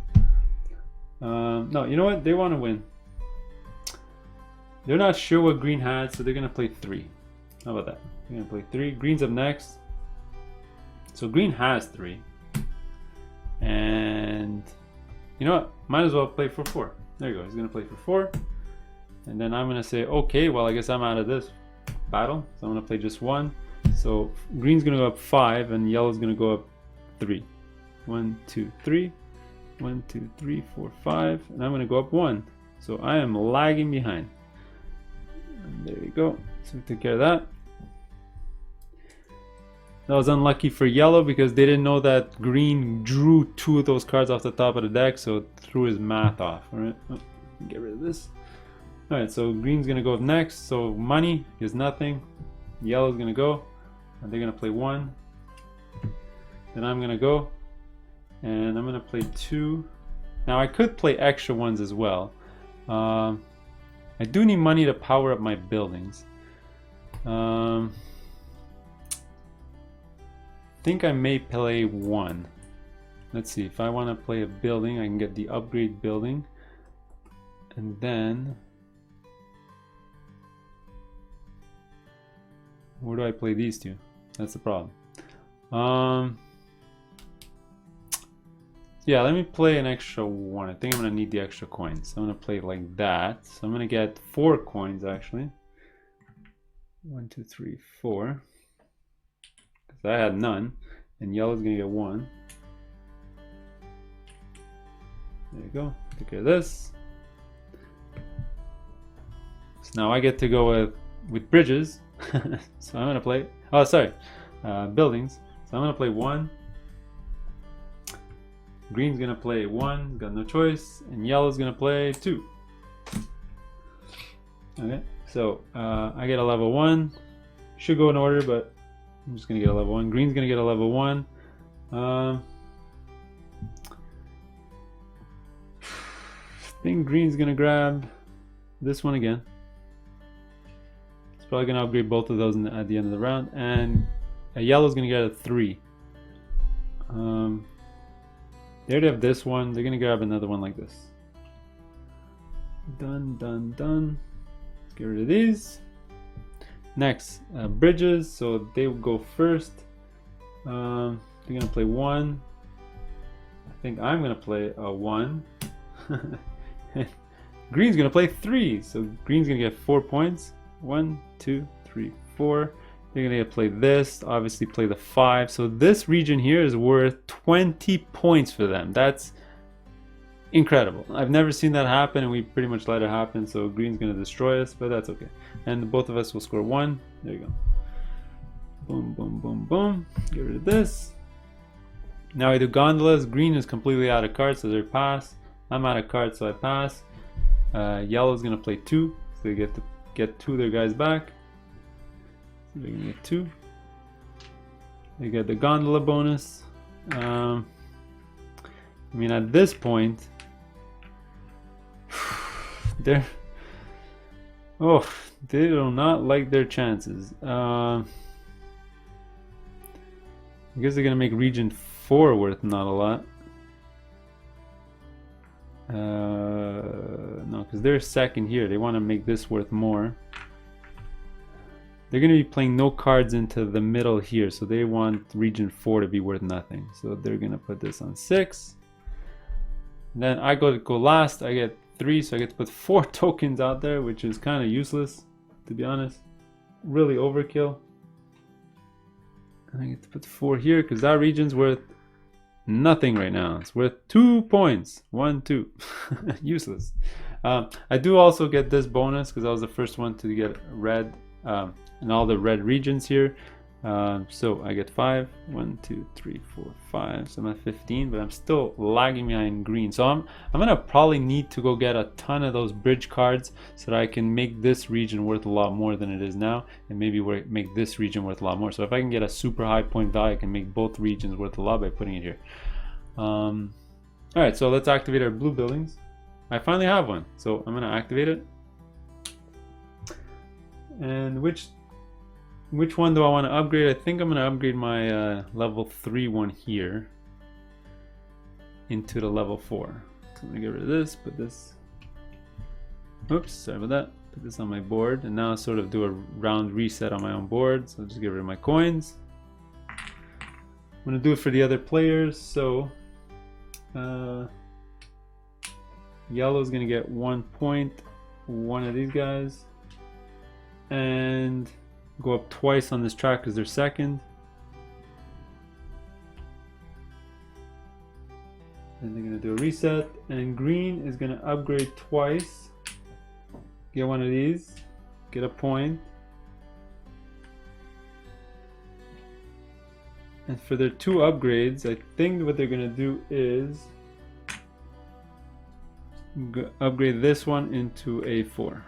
No, you know what? They want to win. They're not sure what green has, so they're gonna play 3. How about that? They're gonna play 3. Green's up next. So green has 3. And you know what? Might as well play for 4. There you go. He's gonna play for 4. And then I'm gonna say, okay, well, I guess I'm out of this battle. So I'm gonna play just 1. So green's gonna go up 5 and yellow's gonna go up 3. 1, 2, 3. 1, 2, 3, 4, 5. And I'm gonna go up 1. So I am lagging behind. And there you go. So we took care of that. That was unlucky for yellow because they didn't know that green drew 2 of those cards off the top of the deck, so it threw his math off. Alright, oh, get rid of this. Alright, so green's gonna go up next. So money is nothing. Yellow's gonna go. And they're gonna play 1. Then I'm gonna go. And I'm gonna play 2. Now I could play extra ones as well. I do need money to power up my buildings. I think I may play 1. Let's see, if I want to play a building, I can get the upgrade building. And then where do I play these 2? That's the problem. Yeah, let me play an extra 1. I think I'm gonna need the extra coins. I'm gonna play it like that. So I'm gonna get 4 coins actually. 1, 2, 3, 4. Because I had none. And yellow's gonna get 1. There you go. Take care of this. So now I get to go with bridges. So I'm gonna play. Oh, sorry. Buildings. So I'm gonna play 1. Green's gonna play 1, got no choice, and yellow's gonna play 2. Okay, so I get a level 1. Should go in order, but I'm just gonna get a level 1. Green's gonna get a level 1. I think green's gonna grab this one again. It's probably gonna upgrade both of those at the end of the round, and yellow's gonna get a 3. They already have this one. They're gonna grab another one like this. Done, done, done. Let's get rid of these. Next, bridges. So they will go first. They're gonna play 1. I think I'm gonna play a 1. Green's gonna play 3. So green's gonna get 4 points. 1, 2, 3, 4. They're gonna play this, obviously play the 5. So this region here is worth 20 points for them. That's incredible. I've never seen that happen, and we pretty much let it happen. So green's gonna destroy us, but that's okay. And both of us will score 1. There you go. Boom, boom, boom, boom. Get rid of this. Now I do gondolas. Green is completely out of cards, so they pass. I'm out of cards, so I pass. Yellow's gonna play 2, so they get to get 2 of their guys back. They're gonna get 2. They get the gondola bonus. I mean, at this point, they do not like their chances. I guess they're gonna make region 4 worth not a lot. No, because they're second here. They want to make this worth more. They're going to be playing no cards into the middle here, so they want region 4 to be worth nothing. So they're going to put this on 6. Then I go last. I get 3, so I get to put 4 tokens out there, which is kind of useless, to be honest. Really overkill. And I get to put 4 here because that region's worth nothing right now. It's worth 2 points. 1, 2. Useless. I do also get this bonus because I was the first one to get red. And all the red regions here. So I get 5. 1, 2, 3, 4, 5. So I'm at 15, but I'm still lagging behind green. So I'm gonna probably need to go get a ton of those bridge cards so that I can make this region worth a lot more than it is now, and maybe make this region worth a lot more. So if I can get a super high point value, I can make both regions worth a lot by putting it here. All right, so let's activate our blue buildings. I finally have one, so I'm gonna activate it. And which one do I want to upgrade? I think I'm going to upgrade my level 3 one here into the level 4. So I'm going to get rid of this, put this, oops, sorry about that, put this on my board, and now sort of do a round reset on my own board. So I'll just get rid of my coins. I'm going to do it for the other players. So yellow is going to get 1 point, one of these guys, and go up twice on this track because they're second. And they're going to do a reset. And green is going to upgrade twice. Get one of these. Get a point. And for their 2 upgrades, I think what they're going to do is upgrade this one into a 4.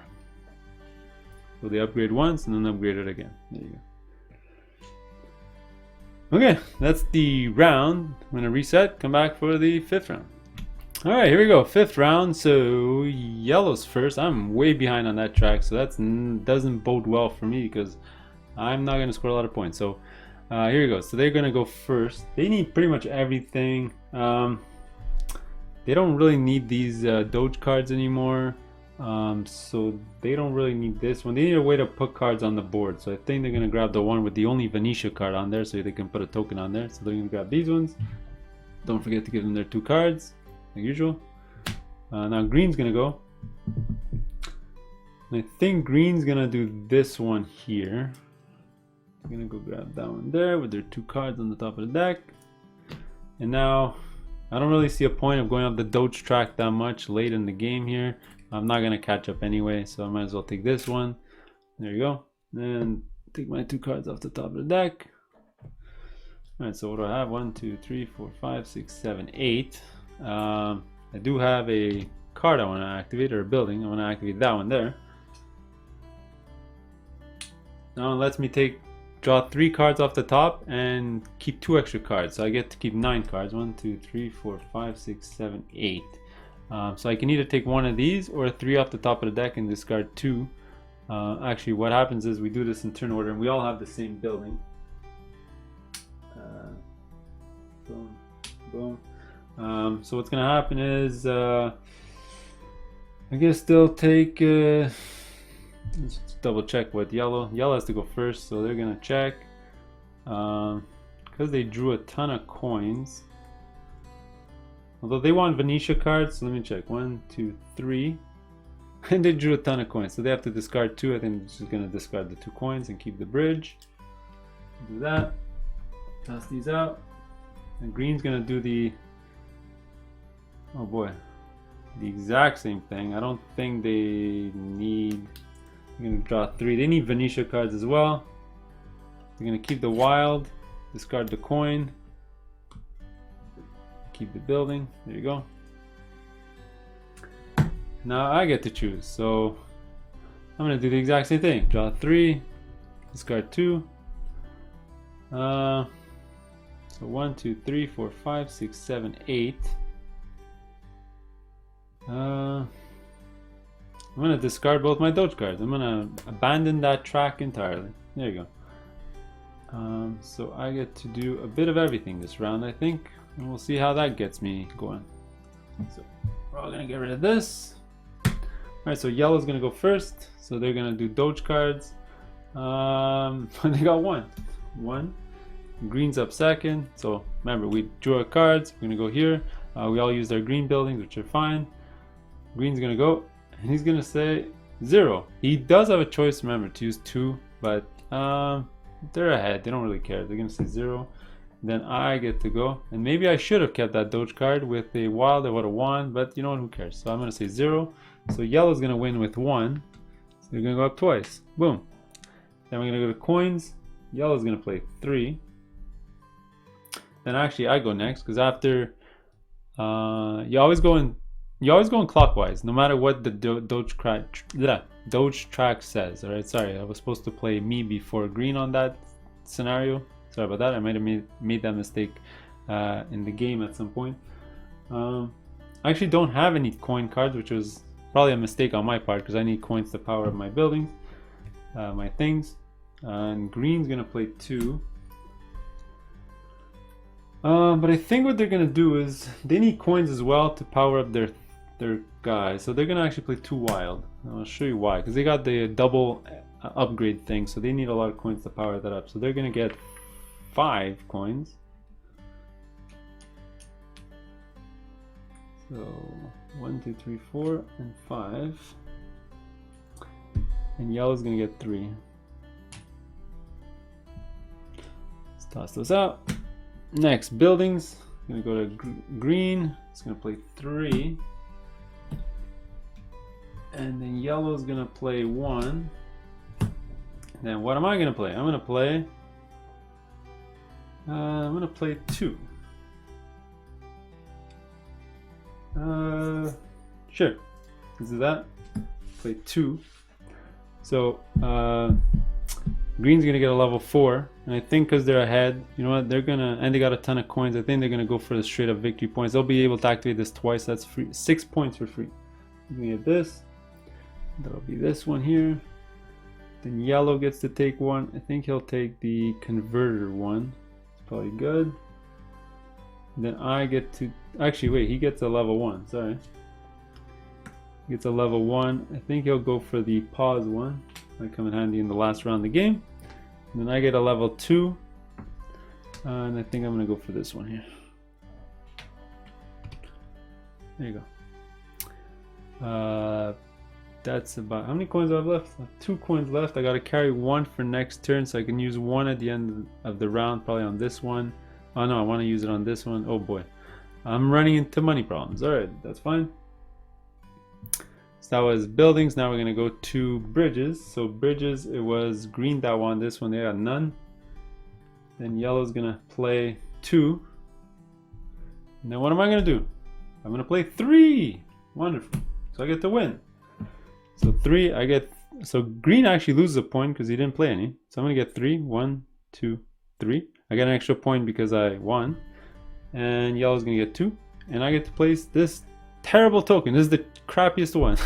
So they upgrade once and then upgrade it again. There you go. Okay, that's the round. I'm gonna reset, come back for the 5th round. All right, here we go, 5th round. So yellow's first. I'm way behind on that track, so that doesn't bode well for me because I'm not gonna score a lot of points. So here we go. So they're gonna go first. They need pretty much everything. They don't really need these Doge cards anymore. So they don't really need this one. They need a way to put cards on the board. So I think they're going to grab the one with the only Venetia card on there so they can put a token on there. So they're going to grab these ones. Don't forget to give them their 2 cards, like usual. Now green's going to go. And I think green's going to do this one here. I'm going to go grab that one there with their 2 cards on the top of the deck. And now I don't really see a point of going up the Doge track that much late in the game here. I'm not gonna catch up anyway, so I might as well take this one. There you go. And take my 2 cards off the top of the deck. Alright, so what do I have? 1, 2, 3, 4, 5, 6, 7, 8. I do have a card I want to activate, or a building. I want to activate that one there. Now it lets me draw 3 cards off the top and keep 2 extra cards. So I get to keep 9 cards. 1, 2, 3, 4, 5, 6, 7, 8. So I can either take one of these or 3 off the top of the deck and discard 2. Actually, what happens is we do this in turn order, and we all have the same building. Boom, boom. So what's gonna happen is I guess they'll take. Let's double check what yellow. Yellow has to go first, so they're gonna check because they drew a ton of coins. Although they want Venetia cards, so let me check. 1, 2, 3. And they drew a ton of coins, so they have to discard 2. I think I'm just going to discard the 2 coins and keep the bridge. Do that. Toss these out. And green's going to do the... Oh boy. The exact same thing. I don't think they need... They're going to draw 3. They need Venetia cards as well. They're going to keep the wild. Discard the coin. Keep the building. There you go. Now I get to choose. So I'm going to do the exact same thing. Draw 3. Discard 2. So 1, 2, 3, 4, 5, 6, 7, 8. I'm going to discard both my Doge cards. I'm going to abandon that track entirely. There you go. So I get to do a bit of everything this round, I think. And we'll see how that gets me going. So we're all going to get rid of this. Alright, so yellow's going to go first. So they're going to do Doge cards. They got 1. 1. Green's up second. So remember, we drew our cards. We're going to go here. We all used our green buildings, which are fine. Green's going to go. And he's going to say 0. He does have a choice, remember, to use 2. But they're ahead. They don't really care. They're going to say 0. Then I get to go. And maybe I should have kept that Doge card with a wild. I would have won. But you know what? Who cares? So I'm going to say 0. So yellow's going to win with 1. So they're going to go up twice. Boom. Then we're going to go to coins. Yellow's gonna play 3. Then actually I go next because after you always go in clockwise, no matter what the Doge track says. All right, sorry, I was supposed to play me before green on that scenario. Sorry about that. I might have made that mistake in the game at some point. I actually don't have any coin cards, which was probably a mistake on my part because I need coins to power up my buildings, my things. And green's gonna play 2. But I think what they're gonna do is they need coins as well to power up their guys. So they're gonna actually play 2 wild. I'll show you why. Because they got the double upgrade thing, so they need a lot of coins to power that up. So they're gonna get 5 coins. So 1, 2, 3, 4, and 5. And yellow's gonna get 3. Let's toss those out. Next, buildings. I'm gonna go to green. It's gonna play 3. And then yellow's gonna play 1. And then what am I gonna play? I'm gonna play 2. Sure. Let's do that. Play 2. So green's gonna get a level 4, and I think because they're ahead, you know what, they're gonna, and they got a ton of coins, I think they're gonna go for the straight up victory points. They'll be able to activate this twice. That's free. 6 points for free. You can get this. That'll be this one here. Then yellow gets to take 1. I think he'll take the converter one. It's probably good. Then I get to, actually wait, he gets a level 1. Sorry. He gets a level 1. I think he'll go for the pause one. Might come in handy in the last round of the game. And then I get a level 2. And I think I'm going to go for this one here. There you go. That's about, how many coins do I have left? I have 2 coins left. I got to carry 1 for next turn, so I can use 1 at the end of the round, probably on this one. Oh no, I want to use it on this one. Oh boy. I'm running into money problems. Alright, that's fine. So that was buildings. Now we're going to go to bridges. So bridges, it was green that won this one. They got none. Then yellow's going to play 2. And then what am I going to do? I'm going to play 3. Wonderful. So I get to win. So 3, I get, so green actually loses a point because he didn't play any. So I'm going to get 3. 1, 2, 3. I get an extra point because I won. And yellow's going to get 2. And I get to place this terrible token. This is the crappiest one.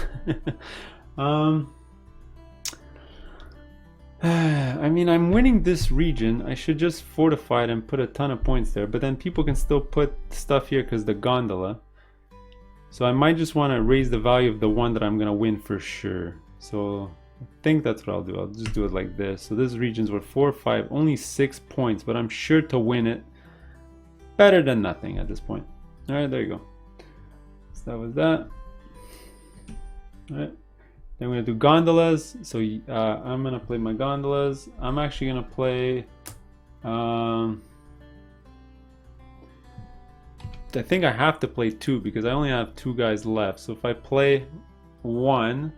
I mean, I'm winning this region. I should just fortify it and put a ton of points there. But then people can still put stuff here because the gondola. So I might just want to raise the value of the one that I'm going to win for sure. So I think that's what I'll do. I'll just do it like this. So this region's worth 4, 5, only 6 points, but I'm sure to win it. Better than nothing at this point. All right, there you go. So that was that. All right. Then we're going to do gondolas. So I'm going to play my gondolas. I'm actually going to play... I think I have to play 2 because I only have 2 guys left. So if I play 1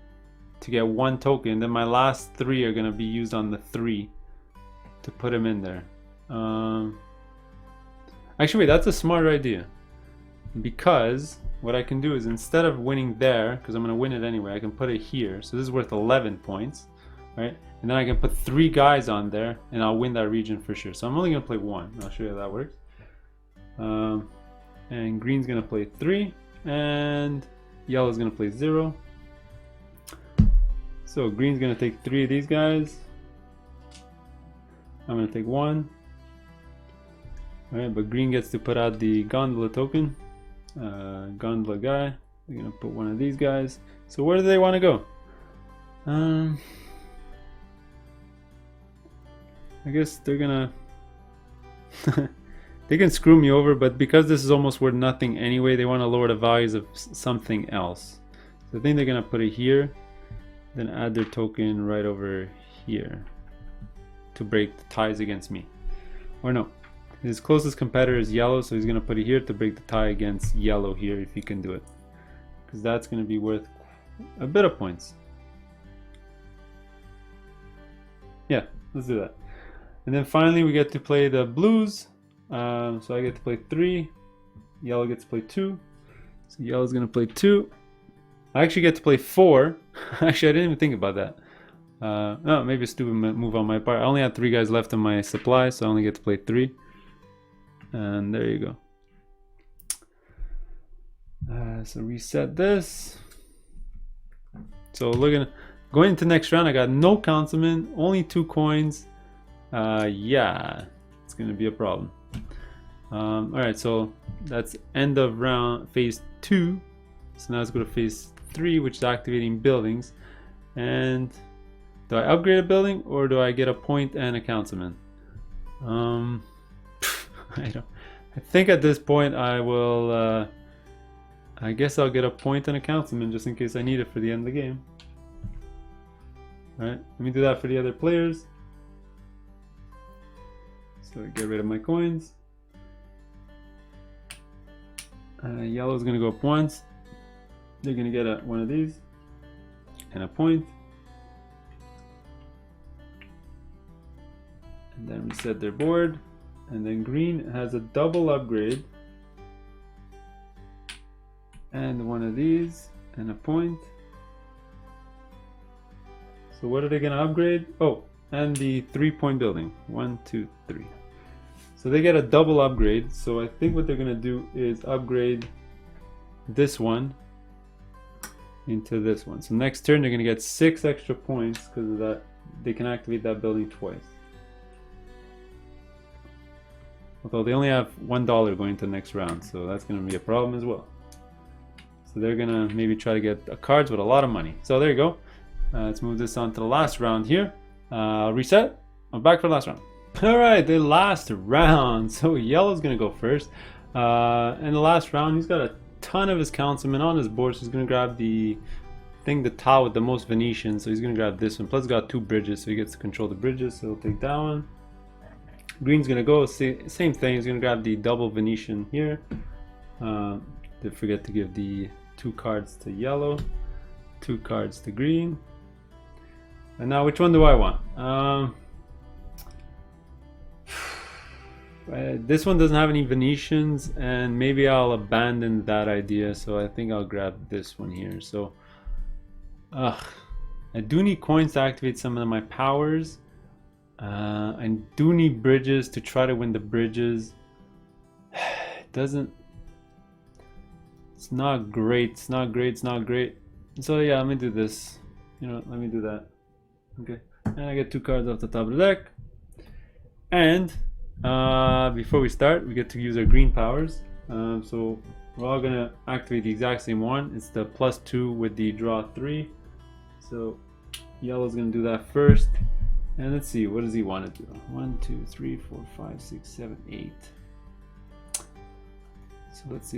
to get 1 token, then my last 3 are going to be used on the 3 to put him in there. Actually, wait, that's a smarter idea. Because what I can do is instead of winning there, because I'm going to win it anyway, I can put it here. So this is worth 11 points, right? And then I can put 3 guys on there and I'll win that region for sure. So I'm only going to play 1. I'll show you how that works. And green's gonna play 3 and yellow's gonna play 0. So green's gonna take 3 of these guys. I'm gonna take 1. Alright, but green gets to put out the gondola token. Gondola guy. They're gonna put 1 of these guys. So where do they want to go? I guess they're gonna they can screw me over, but because this is almost worth nothing anyway, they want to lower the values of something else. So I think they're going to put it here, then add their token right over here to break the ties against me. Or no, his closest competitor is yellow, so he's going to put it here to break the tie against yellow here if he can do it. Because that's going to be worth a bit of points. Yeah, let's do that. And then finally we get to play the blues. So I get to play 3. Yellow gets to play 2. So yellow's gonna play 2. I actually get to play 4. Actually, I didn't even think about that. Oh, maybe a stupid move on my part. I only had 3 guys left in my supply, so I only get to play 3. And there you go. So reset this. So going into next round, I got no councilman, only 2 coins. Yeah, it's gonna be a problem. All right, so that's end of round phase 2. So now let's go to phase 3, which is activating buildings. And do I upgrade a building or do I get a point and a councilman? I think at this point I will. I guess I'll get a point and a councilman just in case I need it for the end of the game. All right, let me do that for the other players. So get rid of my coins. Yellow's gonna go up once. They're gonna get one of these and a point. And then reset their board. And then green has a double upgrade. And one of these and a point. So what are they gonna upgrade? Oh, and the 3-point building. 1, 2, 3. So they get a double upgrade. So I think what they're gonna do is upgrade this one into this one. So next turn they're gonna get 6 extra points because of that. They can activate that building twice. Although they only have $1 going to the next round, so that's gonna be a problem as well. So they're gonna maybe try to get cards with a lot of money. So there you go. Let's move this on to the last round here. Reset. I'm back for the last round. All right, the last round. So yellow's gonna go first. In the last round, he's got a ton of his councilmen on his board. So he's gonna grab the tile with the most Venetians. So he's gonna grab this one. Plus, he's got 2 bridges, so he gets to control the bridges. So he'll take that one. Green's gonna go same thing. He's gonna grab the double Venetian here. Did forget to give the 2 cards to yellow, 2 cards to green. And now, which one do I want? This one doesn't have any Venetians, and maybe I'll abandon that idea. So I think I'll grab this one here. So, I do need coins to activate some of my powers. I do need bridges to try to win the bridges. It doesn't. It's not great. It's not great. It's not great. So yeah, let me do this. You know, let me do that. Okay, and I get 2 cards off the top of the deck. And before we start, we get to use our green powers. So we're all gonna activate the exact same one. It's the +2 with the draw 3. So yellow's gonna do that first. And let's see, what does he want to do? 1, 2, 3, 4, 5, 6, 7, 8. So let's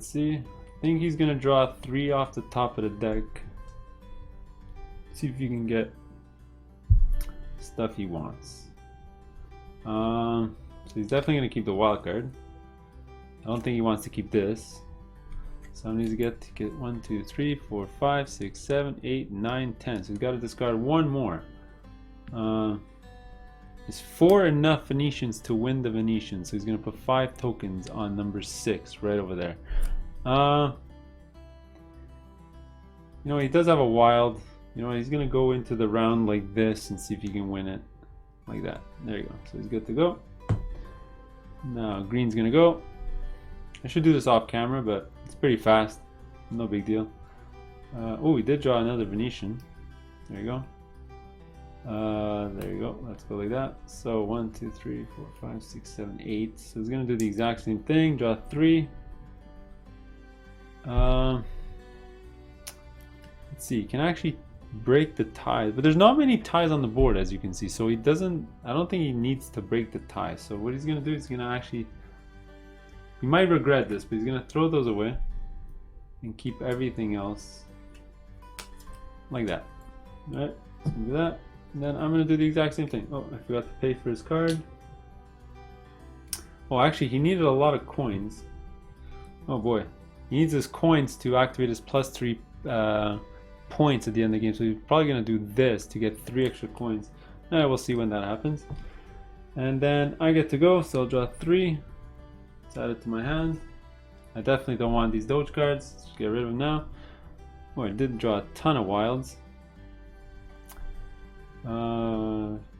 see. I think he's gonna draw 3 off the top of the deck. See if you can get stuff he wants. So he's definitely gonna keep the wild card. I don't think he wants to keep this. So I need to get 1, 2, 3, 4, 5, 6, 7, 8, 9, 10. So he's got to discard 1 more. Is 4 enough Venetians to win the Venetians? So he's gonna put 5 tokens on number 6 right over there. You know, he does have a wild. You know, he's gonna go into the round like this and see if he can win it like that. There you go. So he's good to go. Now green's gonna go. I should do this off camera, but it's pretty fast. No big deal. Oh, he did draw another Venetian. There you go. There you go. Let's go like that. So 1, 2, 3, 4, 5, 6, 7, 8. So he's gonna do the exact same thing. Draw 3. Let's see. He can actually break the ties, but there's not many ties on the board, as you can see. So he doesn't. I don't think he needs to break the ties. So what he's gonna do is he's gonna actually. He might regret this, but he's gonna throw those away and keep everything else like that. All right. So do that. And then I'm gonna do the exact same thing. Oh, I forgot to pay for his card. Oh, actually, he needed a lot of coins. Oh boy, he needs his coins to activate his +3 points at the end of the game. So he's probably gonna do this to get 3 extra coins. We'll see when that happens. And then I get to go, so I'll draw 3. Let's add it to my hand. I definitely don't want these Doge cards. Just get rid of them now. Oh, I did draw a ton of wilds.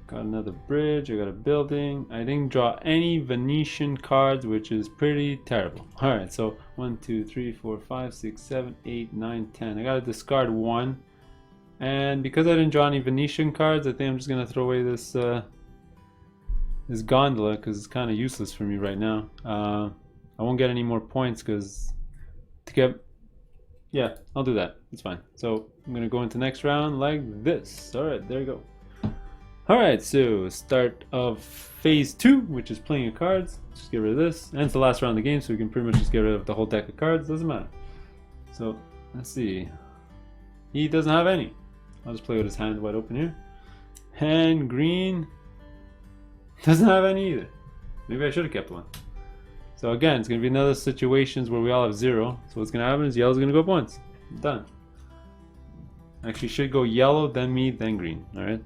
Got another bridge, I got a building. I didn't draw any Venetian cards, which is pretty terrible. Alright, so 1, 2, 3, 4, 5, 6, 7, 8, 9, 10. I gotta discard 1. And because I didn't draw any Venetian cards, I think I'm just gonna throw away this this gondola because it's kind of useless for me right now. I won't get any more points because to get... Yeah, I'll do that. It's fine. So I'm gonna go into next round like this. Alright, there you go. Alright, so start of phase 2, which is playing your cards. Just get rid of this. And it's the last round of the game, so we can pretty much just get rid of the whole deck of cards. Doesn't matter. So, let's see. He doesn't have any. I'll just play with his hand wide open here. And green doesn't have any either. Maybe I should have kept one. So again, it's going to be another situations where we all have 0. So what's going to happen is yellow's going to go up once. Done. Actually, should go yellow, then me, then green. Alright.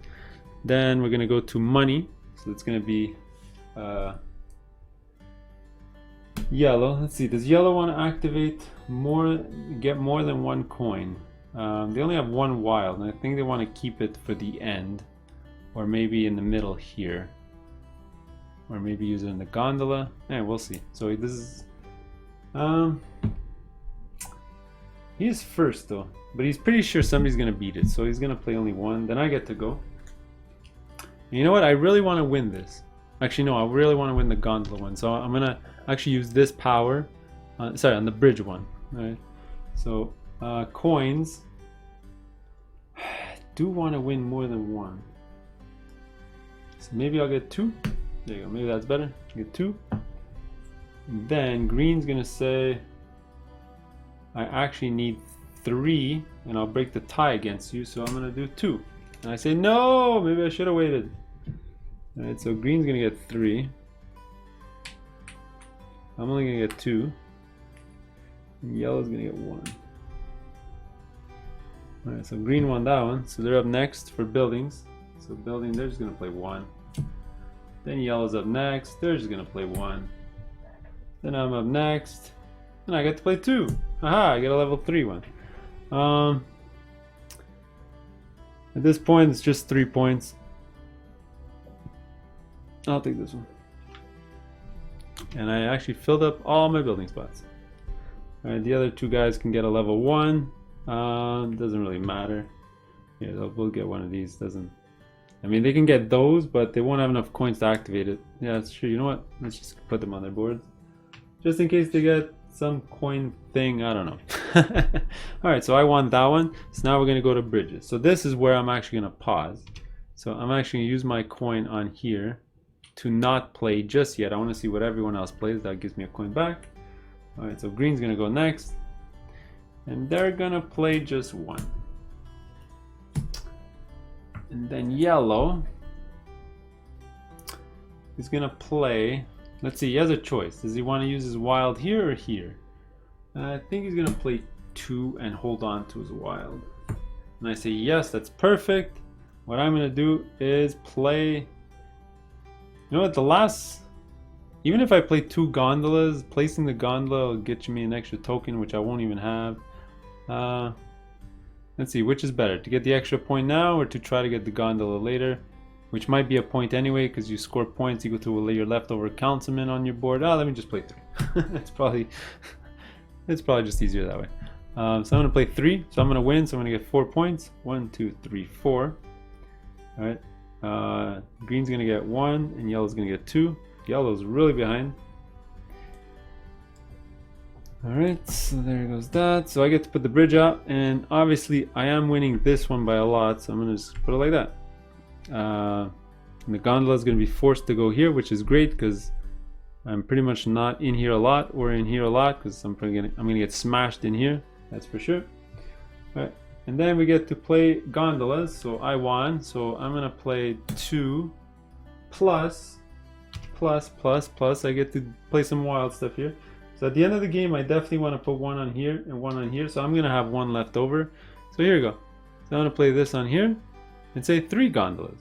Then we're going to go to money. So it's going to be yellow. Let's see. Does yellow want to activate more, get more than 1 coin? They only have 1 wild, and I think they want to keep it for the end. Or maybe in the middle here. Or maybe use it in the gondola. Yeah, we'll see. So this is... he is first though. But he's pretty sure somebody's going to beat it. So he's going to play only 1. Then I get to go. And you know what? I really want to win this. Actually, no. I really want to win the gondola one. So I'm going to actually use this power. Sorry, on the bridge one. Alright. So, coins. I do want to win more than 1. So maybe I'll get 2. There you go. Maybe that's better. Get 2. And then green's going to say, I actually need 3. And I'll break the tie against you. So I'm going to do 2. And I say, no, maybe I should have waited. Alright, so green's gonna get 3. I'm only gonna get 2. And yellow's gonna get 1. Alright, so green won that one. So they're up next for buildings. So building, they're just gonna play 1. Then yellow's up next. They're just gonna play 1. Then I'm up next. And I get to play 2. Aha, I get a level 3 one. At this point, it's just 3 points. I'll take this one. And I actually filled up all my building spots. Alright, the other 2 guys can get a level 1. Doesn't really matter. Yeah, we'll get one of these. Doesn't... I mean, they can get those, but they won't have enough coins to activate it. Yeah, that's true. You know what? Let's just put them on their boards. Just in case they get some coin thing, I don't know. Alright, so I won that one. So now we're going to go to bridges. So this is where I'm actually going to pause. So I'm actually going to use my coin on here to not play just yet. I want to see what everyone else plays. That gives me a coin back. Alright, so green's going to go next. And they're going to play just 1. And then yellow is going to play... Let's see, he has a choice. Does he want to use his wild here or here? I think he's going to play 2 and hold on to his wild. And I say, yes, that's perfect. What I'm going to do is play... You know what, the last... Even if I play 2 gondolas, placing the gondola will get me an extra token, which I won't even have. Let's see, which is better? To get the extra point now or to try to get the gondola later? Which might be a point anyway, because you score points equal to your leftover councilman on your board. Oh, let me just play 3. it's probably just easier that way. So I'm going to play 3. So I'm going to win. So I'm going to get 4 points. 1, 2, 3, 4. All right. Green's going to get 1, and yellow's going to get 2. Yellow's really behind. All right. So there goes that. So I get to put the bridge out, and obviously I am winning this one by a lot. So I'm going to just put it like that. And the gondola is going to be forced to go here, which is great because I'm pretty much not in here a lot or in here a lot because I'm going to get smashed in here, that's for sure. All right, and then we get to play gondolas. So I won, so I'm going to play 2 plus. I get to play some wild stuff here. So at the end of the game, I definitely want to put 1 on here and 1 on here. So I'm going to have 1 left over. So here we go. So I'm going to play this on here and say 3 gondolas.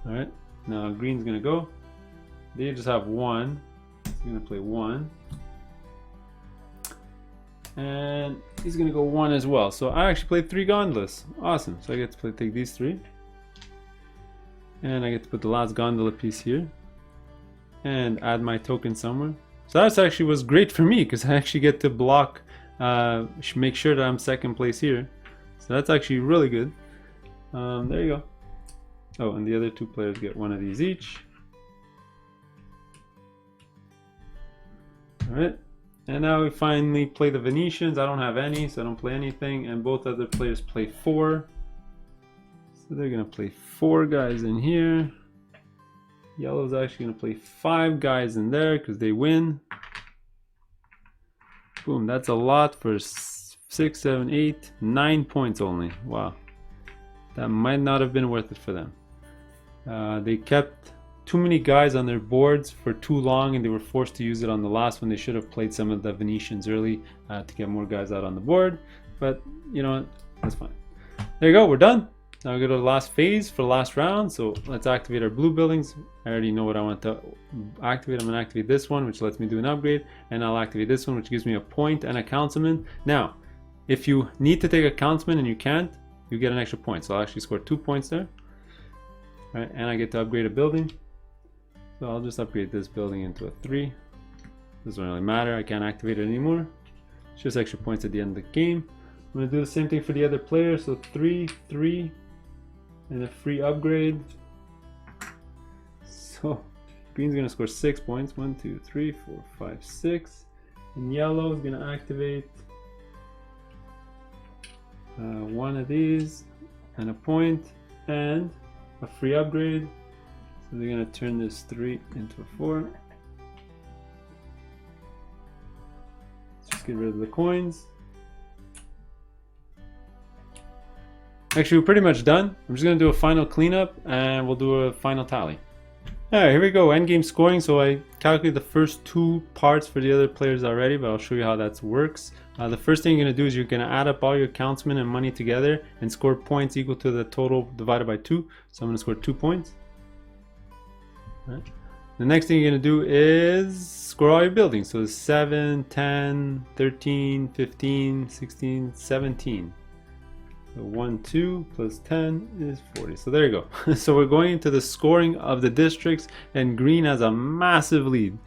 All right, now green's gonna go. They just have one. He's gonna play one. And he's gonna go one as well. So I actually played 3 gondolas. Awesome. So I get to take these 3. And I get to put the last gondola piece here. And add my token somewhere. So that's actually was great for me because I actually get to block, make sure that I'm second place here. So that's actually really good. There you go. Oh, and the other 2 players get one of these each. Alright. And now we finally play the Venetians. I don't have any, so I don't play anything. And both other players play 4. So they're going to play 4 guys in here. Yellow's actually going to play 5 guys in there because they win. Boom, that's a lot for 6, 7, 8, 9 points only. Wow. That might not have been worth it for them. They kept too many guys on their boards for too long and they were forced to use it on the last one. They should have played some of the Venetians early to get more guys out on the board. But you know what? That's fine. There you go, we're done. Now we go to the last phase for the last round. So let's activate our blue buildings. I already know what I want to activate. I'm going to activate this one, which lets me do an upgrade. And I'll activate this one, which gives me a point and a councilman. Now, if you need to take a councilman and you can't, you get an extra point. So I'll actually score 2 points there. All right, and I get to upgrade a building. So I'll just upgrade this building into a 3. Doesn't really matter. I can't activate it anymore. It's just extra points at the end of the game. I'm going to do the same thing for the other players. So 3, 3. And a free upgrade. So green's gonna score 6 points. 1, 2, 3, 4, 5, 6. And yellow is gonna activate one of these and a point and a free upgrade. So they're gonna turn this 3 into a 4. Let's just get rid of the coins. Actually, we're pretty much done. I'm just going to do a final cleanup and we'll do a final tally. Alright, here we go. Endgame scoring. So I calculated the first 2 parts for the other players already, but I'll show you how that works. The first thing you're going to do is you're going to add up all your councilmen and money together and score points equal to the total divided by 2. So I'm going to score 2 points. Right. The next thing you're going to do is score all your buildings. So 7, 10, 13, 15, 16, 17. So 1, 2 plus 10 is 40. So there you go. So we're going into the scoring of the districts and green has a massive lead.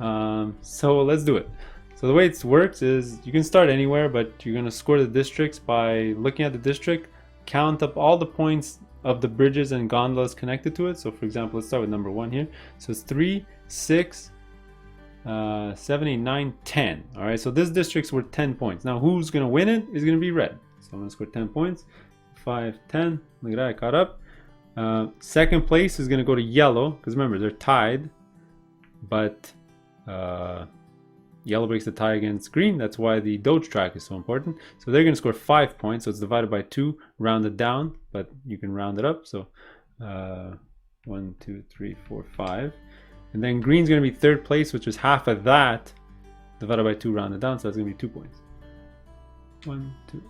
So let's do it. So the way it works is you can start anywhere, but you're going to score the districts by looking at the district, count up all the points of the bridges and gondolas connected to it. So for example, let's start with number 1 here. So it's 3, 6, 7, 8, 9, 10. All right, so this district's worth 10 points. Now who's going to win it is going to be red. So I'm going to score 10 points. 5, 10. Look at that, I caught up. Second place is going to go to yellow, because remember, they're tied. But yellow breaks the tie against green. That's why the Doge track is so important. So they're going to score 5 points. So it's divided by 2, rounded down, but you can round it up. So 1, 2, 3, 4, 5. And then green's going to be third place, which is half of that, divided by 2, rounded down. So that's going to be 2 points. 1, 2.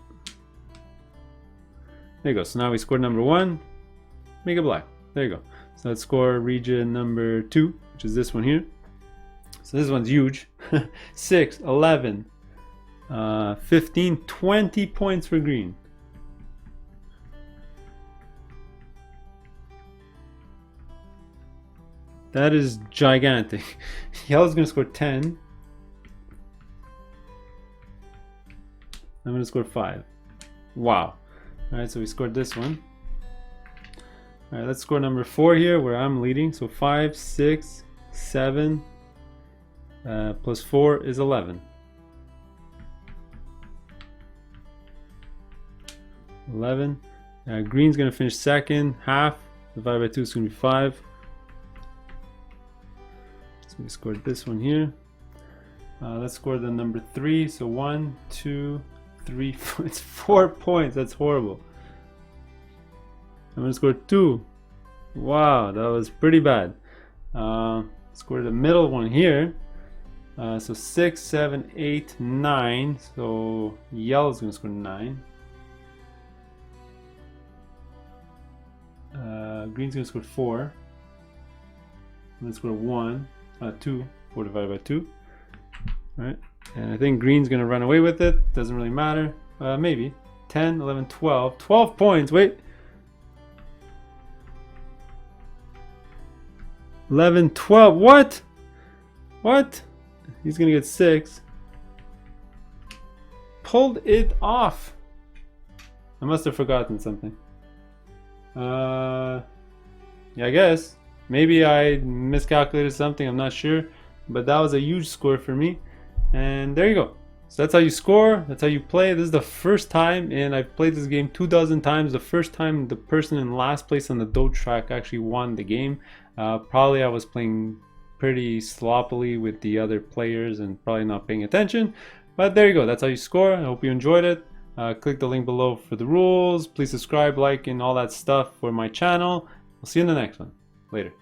There you go. So now we scored number 1, make it black. There you go. So let's score region number 2, which is this one here. So this one's huge. 6, 11, 15, 20 points for green. That is gigantic. Yellow's going to score 10. I'm going to score 5. Wow. Alright, so we scored this one. Alright, let's score number 4 here where I'm leading. So 5, 6, 7, plus 4 is 11. 11. Green's going to finish second. Half divided by 2 is going to be 5. So we scored this one here. Let's score the number 3. So 1, 2, 3, 4. It's 4 points. That's horrible. I'm going to score 2. Wow, that was pretty bad. Score the middle one here. So 6, 7, 8, 9. So yellow's going to score 9. Green's gonna score 4. I'm gonna score 1, 2. 4 divided by 2. Alright, and I think green's gonna run away with it. Doesn't really matter. Maybe 10, 11, 12. 12 points. Wait. 11, 12. What? What? He's gonna get 6. Pulled it off. I must have forgotten something. Yeah, I guess. Maybe I miscalculated something. I'm not sure. But that was a huge score for me. And there you go. So that's how you score. That's how you play. This is the first time, and I've played this game 2,000 times. The first time the person in last place on the dough track actually won the game. Probably I was playing pretty sloppily with the other players and probably not paying attention. But there you go. That's how you score. I hope you enjoyed it. Click the link below for the rules. Please subscribe, like, and all that stuff for my channel. We'll see you in the next one. Later.